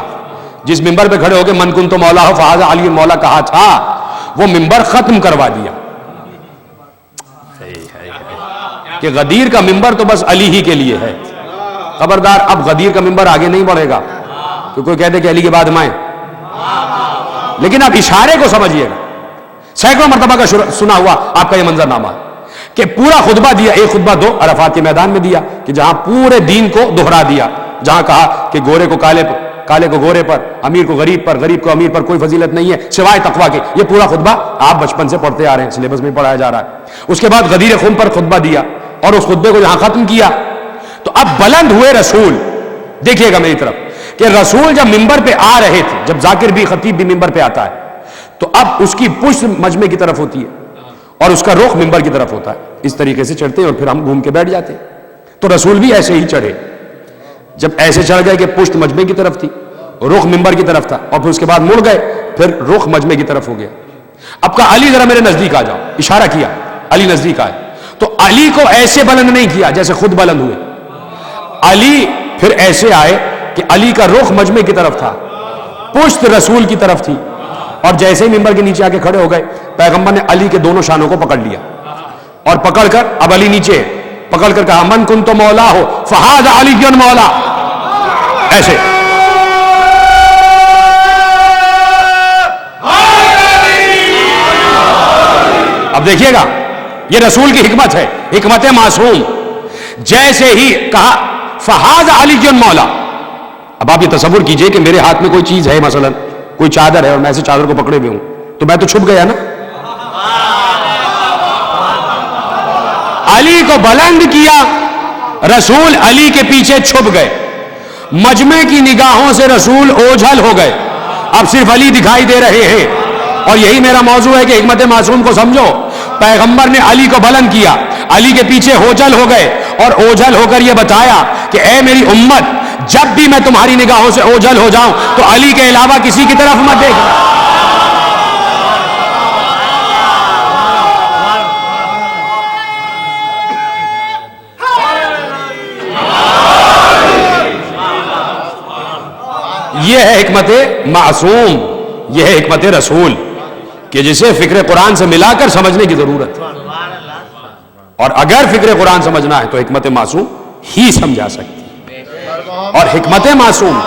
جس ممبر پہ کھڑے ہو کے من کنت مولا فہذا علی مولا کہا تھا, وہ ممبر ختم کروا دیا کہ غدیر کا ممبر تو بس علی ہی کے لیے ہے. خبردار, اب غدیر کا ممبر آگے نہیں بڑھے گا کہ کوئی کہتے کہ علی کے بعد میں. لیکن آپ اشارے کو سمجھیے گا. سینکڑوں مرتبہ کا سنا ہوا آپ کا یہ منظر نامہ کہ پورا خطبہ دیا, ایک خطبہ دو عرفات کے میدان میں دیا کہ جہاں پورے دین کو دہرا دیا, جہاں کہا کہ گورے کو کالے کو گورے پر, امیر کو غریب پر, غریب کو امیر پر کوئی فضیلت نہیں ہے سوائے تقویٰ کے. یہ پورا خطبہ آپ بچپن سے پڑھتے آ رہے ہیں, سلیبس میں پڑھایا جا رہا ہے. اس کے بعد غدیر خم پر خطبہ دیا اور اس خطبے کو جہاں ختم کیا تو اب بلند ہوئے رسول. دیکھیے گا میری طرف کہ رسول جب ممبر پہ آ رہے تھے, جب ذاکر بھی خطیب بھی ممبر پہ آتا ہے تو اب اس کی پشت مجمع کی طرف ہوتی ہے اور اس کا رخ ممبر کی طرف ہوتا ہے. اس طریقے سے چڑھتے ہیں اور پھر ہم گھوم کے بیٹھ جاتے. تو رسول بھی ایسے ہی چڑھے. جب ایسے چڑھ گئے کہ پشت مجمع کی طرف تھی, رخ ممبر کی طرف تھا, اور پھر اس کے بعد مڑ گئے, پھر رخ مجمع کی طرف ہو گیا. اب کہا علی ذرا میرے نزدیک آ جاؤ, اشارہ کیا, علی نزدیک آئے. تو علی کو ایسے بلند نہیں کیا جیسے خود بلند ہوئے. علی پھر ایسے آئے کہ علی کا رخ مجمع کی طرف تھا, پشت رسول کی طرف تھی, اور جیسے ہی ممبر کے نیچے آ کے کھڑے ہو گئے, پیغمبر نے علی کے دونوں شانوں کو پکڑ لیا اور پکڑ کر, اب علی نیچے پکڑ کر کہا من کنت مولا ہو فہذا علی مولا. ایسے اب دیکھیے گا یہ رسول کی حکمت ہے, حکمت معصوم. جیسے ہی کہا فہذا علی مولا, اب آپ یہ تصور کیجئے کہ میرے ہاتھ میں کوئی چیز ہے, مثلا کوئی چادر ہے اور میں ایسے چادر کو پکڑے ہوئے ہوں تو میں تو چھپ گیا نا. علی کو بلند کیا, رسول علی کے پیچھے چھپ گئے. مجمع کی نگاہوں سے رسول اوجھل ہو گئے, اب صرف علی دکھائی دے رہے ہیں. اور یہی میرا موضوع ہے کہ حکمت معصوم کو سمجھو. پیغمبر نے علی کو بلند کیا, علی کے پیچھے اوجھل ہو گئے اور اوجھل ہو کر یہ بتایا کہ اے میری امت, جب بھی میں تمہاری نگاہوں سے اوجھل ہو جاؤں تو علی کے علاوہ کسی کی طرف مت دیکھنا. یہ ہے حکمت معصوم, یہ ہے حکمت رسول کہ جسے فکر قرآن سے ملا کر سمجھنے کی ضرورت ہے. اور اگر فکر قرآن سمجھنا ہے تو حکمت معصوم ہی سمجھا سکتی ہے. اور حکمت معصوم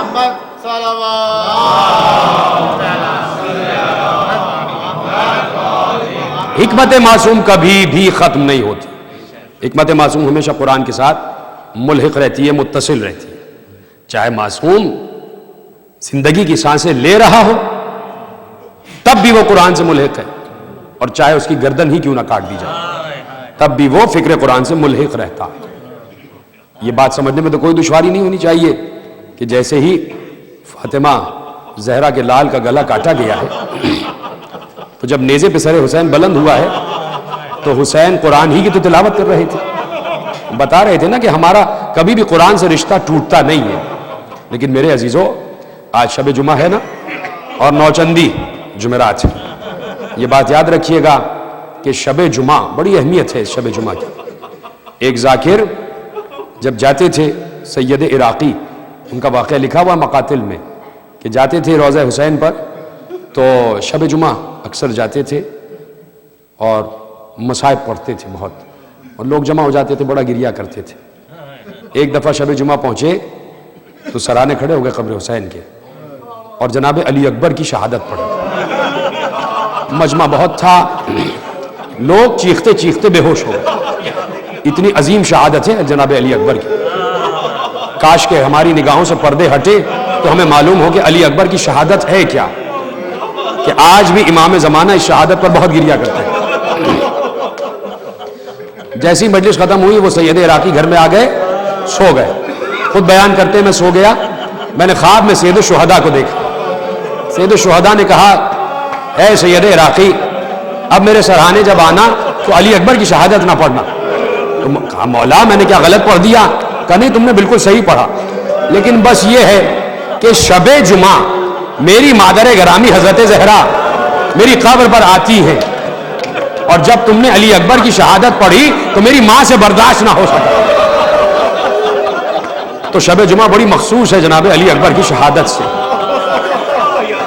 حکمت معصوم کبھی بھی ختم نہیں ہوتی. حکمت معصوم ہمیشہ قرآن کے ساتھ ملحق رہتی ہے, متصل رہتی ہے. چاہے معصوم زندگی کی سانسیں لے رہا ہو تب بھی وہ قرآن سے ملحق ہے, اور چاہے اس کی گردن ہی کیوں نہ کاٹ دی جائے تب بھی وہ فکر قرآن سے ملحق رہتا. یہ بات سمجھنے میں تو کوئی دشواری نہیں ہونی چاہیے کہ جیسے ہی فاطمہ زہرا کے لال کا گلا کاٹا گیا ہے تو جب نیزے پہ سر حسین بلند ہوا ہے تو حسین قرآن ہی کی تو تلاوت کر رہے تھے. بتا رہے تھے نا کہ ہمارا کبھی بھی قرآن سے رشتہ ٹوٹتا نہیں ہے. لیکن میرے عزیزو, آج شب جمعہ ہے نا, اور نوچندی جمعرات ہے. یہ بات یاد رکھیے گا کہ شب جمعہ بڑی اہمیت ہے. شب جمعہ کی ایک ذاکر جب جاتے تھے, سید عراقی, ان کا واقعہ لکھا ہوا مقاتل میں, کہ جاتے تھے روضہ حسین پر تو شب جمعہ اکثر جاتے تھے اور مصائب پڑھتے تھے بہت, اور لوگ جمع ہو جاتے تھے, بڑا گریہ کرتے تھے. ایک دفعہ شب جمعہ پہنچے تو سرانے کھڑے ہو گئے قبر حسین کے اور جناب علی اکبر کی شہادت پڑھی. مجمع بہت تھا, لوگ چیختے چیختے بے ہوش ہو گئے. اتنی عظیم شہادت ہے جناب علی اکبر کی. کاش کہ ہماری نگاہوں سے پردے ہٹے تو ہمیں معلوم ہو کہ علی اکبر کی شہادت ہے کیا, کہ آج بھی امام زمانہ اس شہادت پر بہت گریہ کرتے ہیں. جیسی مجلس ختم ہوئی وہ سید عراقی گھر میں آ گئے, سو گئے. خود بیان کرتے میں سو گیا, میں نے خواب میں سید الشہداء کو دیکھا. سید الشہداء نے کہا اے سید عراقی اب میرے سرحانے جب آنا تو علی اکبر کی شہادت نہ پڑھنا. تو کہا مولا میں نے کیا غلط پڑھ دیا؟ کہا نہیں تم نے بالکل صحیح پڑھا، لیکن بس یہ ہے کہ شب جمعہ میری مادر گرامی حضرت زہرا میری قبر پر آتی ہیں، اور جب تم نے علی اکبر کی شہادت پڑھی تو میری ماں سے برداشت نہ ہو سکا. تو شب جمعہ بڑی مخصوص ہے جناب علی اکبر کی شہادت سے.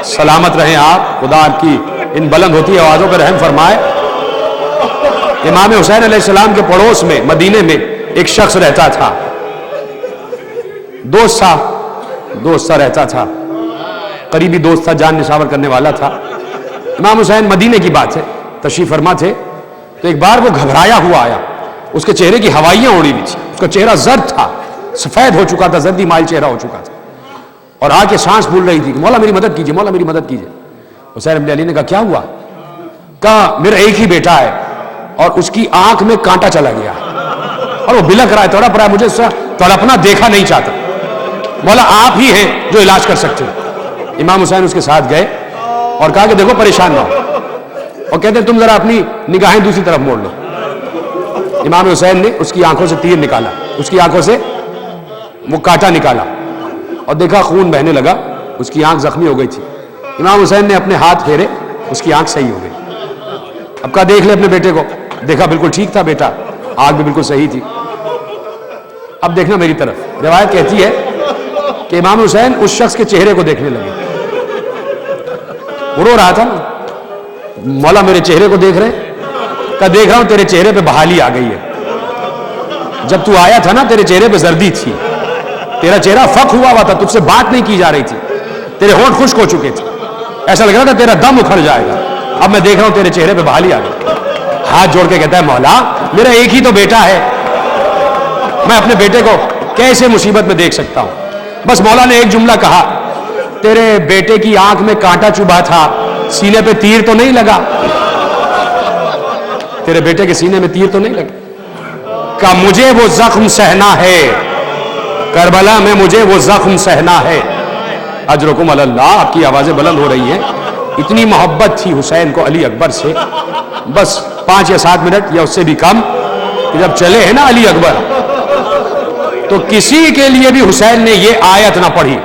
سلامت رہیں آپ، خدا آپ کی ان بلند ہوتی آوازوں پر رحم فرمائے. امام حسین علیہ السلام کے پڑوس میں مدینے میں ایک شخص رہتا تھا، دوست سا رہتا تھا، قریبی دوست تھا، جان نشاور کرنے والا تھا. امام حسین مدینے کی بات ہے تشریف فرما تھے، تو ایک بار وہ گھبرایا ہوا آیا. اس کے چہرے کی ہوائیاں اڑی ہوئی تھی، اس کا چہرہ زرد تھا، سفید ہو چکا تھا، زردی مائل چہرہ ہو چکا تھا، اور آ کے سانس پھول رہی تھی کہ مولا میری مدد کیجیے، مولا میری مدد کیجیے. حسین ابن علی نے کہا کیا ہوا؟ کہا میرا ایک ہی بیٹا ہے اور اس کی آنکھ میں کانٹا چلا گیا اور وہ بلک رہا ہے، تڑپ رہا ہے، مجھے تڑپنا دیکھا نہیں چاہتا، مولا آپ ہی ہیں جو علاج کر سکتے ہیں. امام حسین اس کے ساتھ گئے اور کہا کہ دیکھو پریشان نہ ہو، اور کہتے ہیں تم ذرا اپنی نگاہیں دوسری طرف موڑ لو. امام حسین نے اس کی آنکھوں سے تیر نکالا، اس کی آنکھوں سے وہ کانٹا نکالا اور دیکھا خون بہنے لگا، اس کی آنکھ زخمی ہو گئی تھی. امام حسین نے اپنے ہاتھ پھیرے، اس کی آنکھ صحیح ہو گئی. اب کہا دیکھ لے اپنے بیٹے کو، دیکھا بالکل ٹھیک تھا بیٹا، آنکھ بھی بالکل صحیح تھی. اب دیکھنا میری طرف. روایت کہتی ہے کہ امام حسین اس شخص کے چہرے کو دیکھنے لگے. وہ رو رہا تھا نا، مولا میرے چہرے کو دیکھ رہے؟ کہا دیکھ رہا ہوں، تیرے چہرے پہ بحالی آ گئی ہے. جب تو آیا تھا نا تیرے چہرے پہ زردی تھی، تیرا چہرہ فک ہوا تھا، تجھ سے بات نہیں کی جا رہی تھی، تیرے ہونٹ خشک ہو چکے تھے، ایسا لگ رہا تھا تیرا دم اکھڑ جائے گا. اب میں دیکھ رہا ہوں تیرے چہرے پہ بحالی آ گئی. ہاتھ جوڑ کے کہتا ہے مولا میرا ایک ہی تو بیٹا ہے، میں اپنے بیٹے کو کیسے مصیبت میں دیکھ سکتا ہوں؟ بس مولا نے ایک جملہ کہا، تیرے بیٹے کی آنکھ میں کانٹا چبھا تھا، سینے پہ تیر تو نہیں لگا؟ تیرے بیٹے کے سینے میں تیر تو نہیں لگا؟ کہ مجھے وہ زخم سہنا ہے، کربلا میں مجھے وہ زخم سہنا ہے. اجرکم علی اللہ. آپ کی آوازیں بلند ہو رہی ہیں. اتنی محبت تھی حسین کو علی اکبر سے، بس 5 یا 7 منٹ یا اس سے بھی کم، کہ جب چلے ہیں نا علی اکبر تو کسی کے لیے بھی حسین نے یہ آیت نہ پڑھی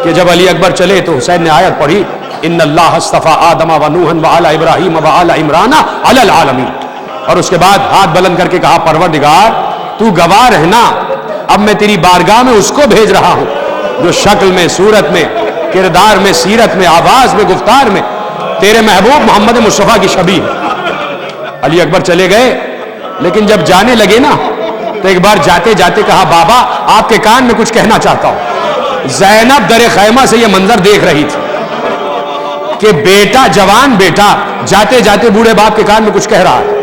کہ جب علی اکبر چلے تو حسین نے آیت پڑھی ان اللہ اصطفیٰ آدم و نوحا و آل ابراہیم و آل عمران علی العالمین. اور اس کے بعد ہاتھ بلند کر کے کہا پروردگار تو گواہ رہنا، اب میں تیری بارگاہ میں اس کو بھیج رہا ہوں جو شکل میں، صورت میں، کردار میں، سیرت میں، آواز میں، گفتار میں تیرے محبوب محمد مصطفیٰ کی شبیہ ہے. علی اکبر چلے گئے، لیکن جب جانے لگے نا تو ایک بار جاتے جاتے کہا بابا آپ کے کان میں کچھ کہنا چاہتا ہوں. زینب در خیمہ سے یہ منظر دیکھ رہی تھی کہ بیٹا، جوان بیٹا جاتے جاتے بوڑھے باپ کے کان میں کچھ کہہ رہا ہے.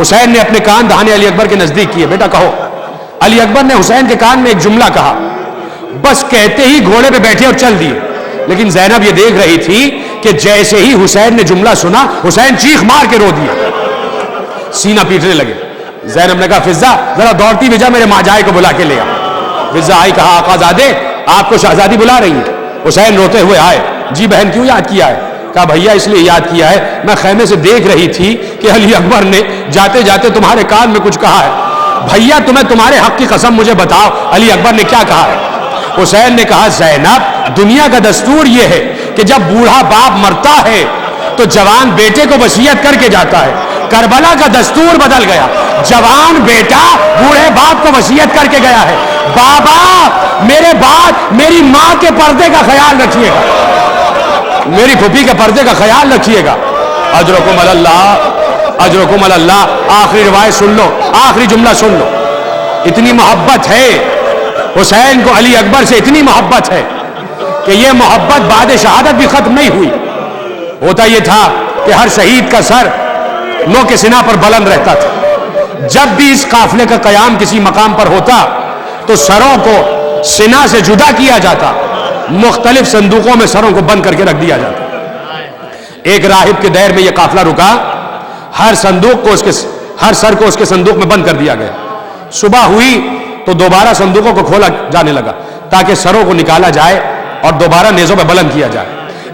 حسین نے اپنے کان دہانے علی اکبر کے نزدیک کیے، بیٹا کہو. علی اکبر نے حسین کے کان میں ایک جملہ کہا، بس کہتے ہی گھوڑے پہ بیٹھے اور چل دیے. لیکن زینب یہ دیکھ رہی تھی کہ جیسے ہی حسین نے جملہ سنا حسین چیخ مار کے رو دیا، سینہ پیٹنے لگے. زینب نے کہا فضہ ذرا دوڑتی بھیجا میرے ماجائے کو بلا کے لے آ. فضہ آئی، کہا آقا زادے آپ کو شہزادی بلا رہی ہے. حسین روتے ہوئے آئے، جی بہن کیوں یاد کیا ہے؟ کہا بھیا اس لیے یاد کیا ہے، میں خیمے سے دیکھ رہی تھی کہ علی اکبر نے جاتے جاتے تمہارے کان میں کچھ کہا ہے. بھیا تمہیں تمہارے حق کی قسم مجھے بتاؤ علی اکبر نے کیا کہا ہے؟ حسین نے کہا زینب دنیا کا دستور یہ ہے کہ جب بوڑھا باپ مرتا ہے تو جوان بیٹے کو وصیت کر کے جاتا ہے. کربلا کا دستور بدل گیا، جوان بیٹا بوڑھے باپ کو وصیت کر کے گیا ہے، بابا میرے بعد میری ماں کے پردے کا خیال رکھیے گا، میری پھوپھی کے پردے کا خیال رکھیے گا. اجرکم علی اللہ، اجرکم علی اللہ. آخری روایت سن لو، آخری جملہ سن لو. اتنی محبت ہے حسین کو علی اکبر سے، اتنی محبت ہے کہ یہ محبت بعد شہادت بھی ختم نہیں ہوئی. ہوتا یہ تھا کہ ہر شہید کا سر نو کے سنا پر بلند رہتا تھا. جب بھی اس قافلے کا قیام کسی مقام پر ہوتا تو سروں کو سنا سے جدا کیا جاتا، مختلف صندوقوں میں سروں کو بند کر کے رکھ دیا جاتا. ایک راہب کے دیر میں یہ قافلہ رکا، ہر صندوق کو ہر سر کو اس کے صندوق میں بند کر دیا گیا. صبح ہوئی تو دوبارہ صندوقوں کو کھولا جانے لگا تاکہ سروں کو نکالا جائے اور دوبارہ نیزوں پہ بلند کیا جائے.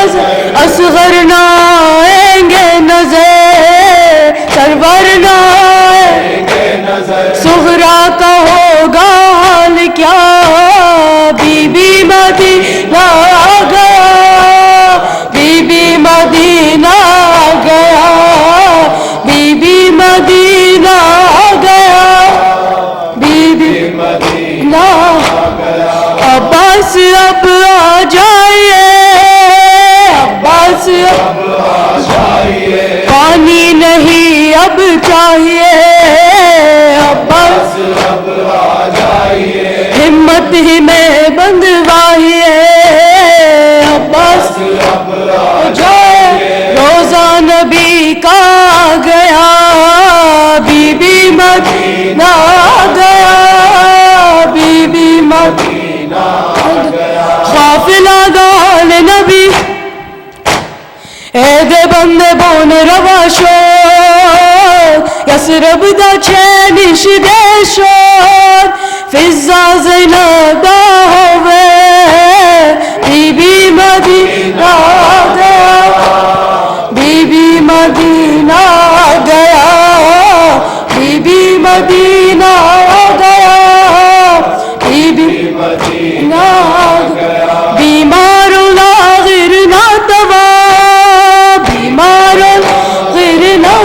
نظر اصغر نہ آئیں گے نظر سرور نہ آئیں گے نظر صغرا کا ہوگا حال کیا بی بی مدینہ آ گیا بی بی مدینہ آ گیا بی بی مدینہ آ گیا بی بی مدینہ آ گیا عباس اب آ جائیے عباس اب آ جائیے پانی نہیں اب چاہیے عباس اب آ جائیے ہمت ہی میں بندوائیے عباس اب آ جائیے روزہ نبی کا آ گیا بی بی مدینہ آ گیا بی بی مدینہ آ گیا قافلہ دال نبی اے دے بندے بون روا شد یسرب دا چینش دے شد فضا زینب دا ہوئے بی بی مدینہ آ گیا بی بی مدینہ آ گیا بی بی مدینہ آ گیا بی بی مدینہ آ گیا بیمار لاغر نہ دوا بیمار لاغر نہ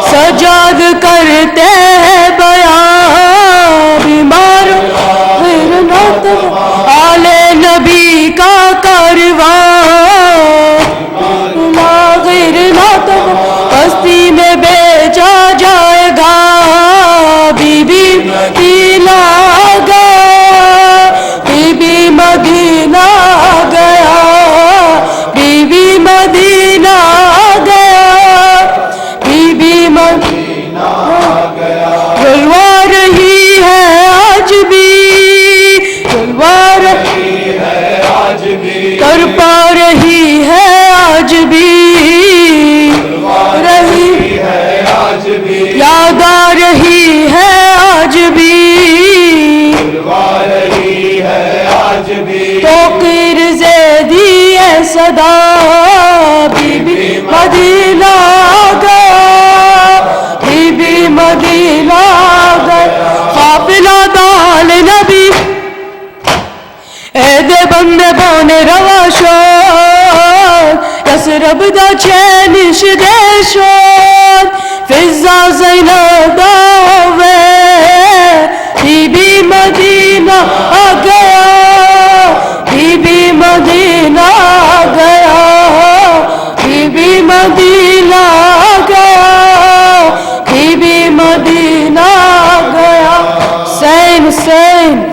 سجاد کرتے ہیں بیان بیمار لاغر نہ دوا آل نبی کا کاروان لاغر نہ دوا بستی میں بیچا جائے گا بی بی مدینہ آ گیا بی بی مدینہ آ گیا بی بی مدینہ آ گیا بی بی مدینہ آ گیا جلوہ رہی ہے آج بھی جلوہ رہی ہے آج بھی کر پا رہی ہے آج بھی رہی ہے آج بھی یاد آ رہی ہے آج بھی رہی ہے آج بھی توقیر زیدی ہے صدا بی بی مدینہ آ گیا بی بی مدینہ آ گیا قافلہ دال نبی اے دے بندے بون روا شد یسرب دا چینش دے شد فضا زینب دا ہوئے بی بی مدینہ آ گیا بی بی مدینہ آ گیا بی بی مدینہ آ گیا بی بی مدینہ آ گیا حسین حسین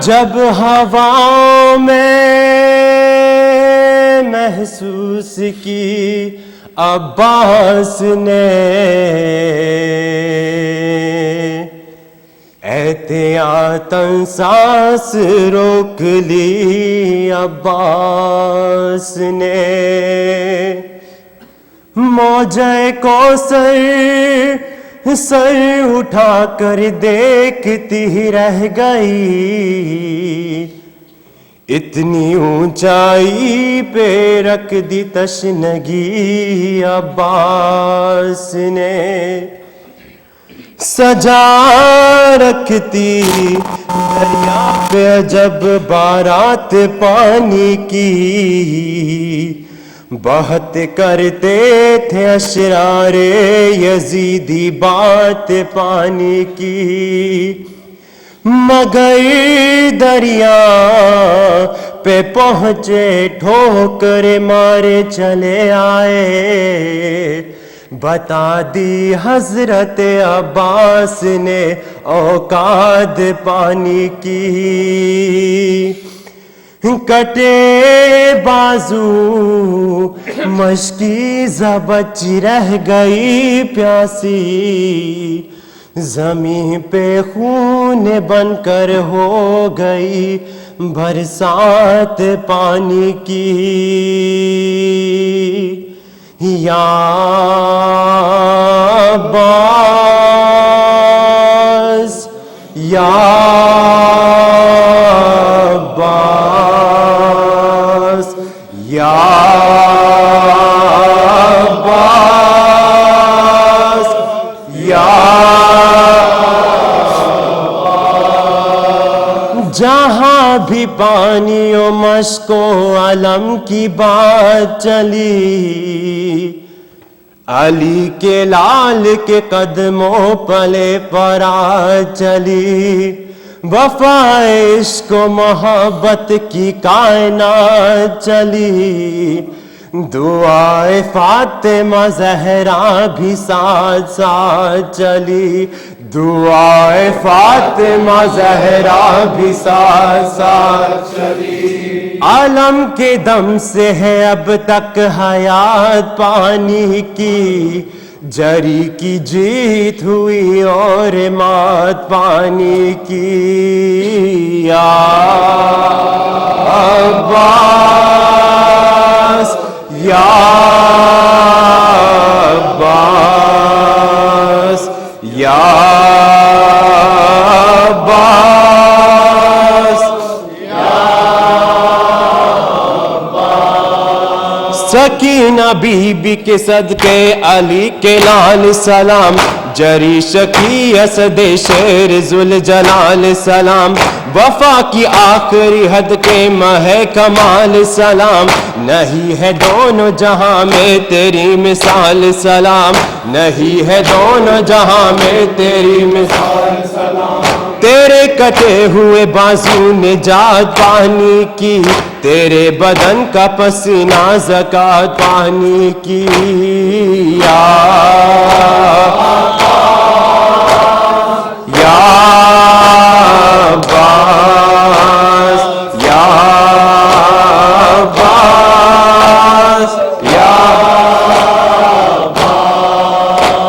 جب ہوا میں محسوس کی عباس نے احتیاطاً سانس روک لی عباس نے موجے کو سر اٹھا کر دیکھتی ہی رہ گئی اتنی اونچائی پہ رکھ دی تشنگی عباس نے سجا رکھتی دریا پہ جب بارات پانی کی بہت کرتے تھے اشرار یزیدی بات پانی کی مگر دریا پہ پہنچے ٹھوکر مارے چلے آئے بتا دی حضرت عباس نے اوقات پانی کی کٹے بازو مشکی زبچ رہ گئی پیاسی زمین پہ خون بن کر ہو گئی برسات پانی کی یا عباس یا عباس یا عباس یا جہاں بھی پانی و مشک و علم کی بات چلی علی کے لال کے قدموں پلے پرا چلی وفا عشق و محبت کی کائنات چلی دعائے فاطمہ زہرا بھی ساتھ ساتھ چلی دعائے فاطمہ زہرا بھی ساتھ ساتھ چلی عالم کے دم سے ہے اب تک حیات پانی کی جری کی جیت ہوئی اور مات پانی کی یا عباس یا عباس یا عباس سکینہ بی بی کے صدقے علی کے لال سلام جری شکی اسد شیر ذوالجلال سلام وفا کی آخری حد کے مہ کمال سلام نہیں ہے دونوں جہاں میں تیری مثال سلام نہیں ہے دونوں جہاں میں تیری مثال سلام تیرے کٹے ہوئے بازو نجات پانی کی تیرے بدن کا پسینہ زکات پانی کی یا عباس یا عباس یا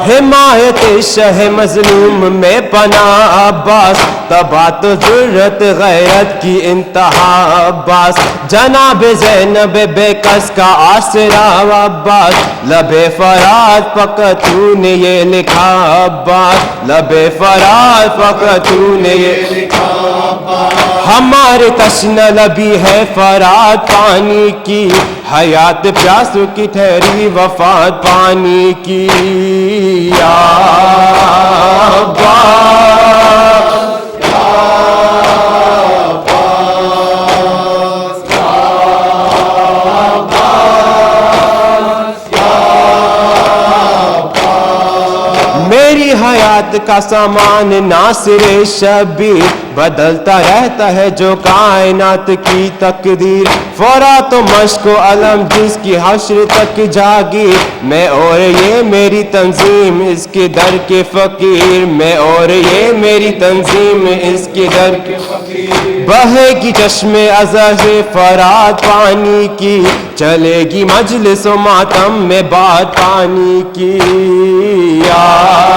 حمایت شہ مظلوم میں پناہ عباس تبات و جرت غیرت کی انتہا عباس جناب زینب بے کس کا آسرا عباس لب فرات فقط تو نے یہ لکھا عباس لب فرات فقط تو نے یہ لکھا عباس ہمارے تشنہ لبی ہے فرات پانی کی حیات پیاسوں کی ٹھہری وفات پانی کی یا عباس میری حیات کا سامان ناصر شبیر بدلتا رہتا ہے جو کائنات کی تقدیر فرات و مشک و علم جس کی حشر تک جاگیر میں اور یہ میری تنظیم اس کے در کے فقیر میں اور یہ میری تنظیم اس کے در کے فقیر بہے گی چشم ازاز فرات پانی کی چلے گی مجلس و ماتم میں بات پانی کی یا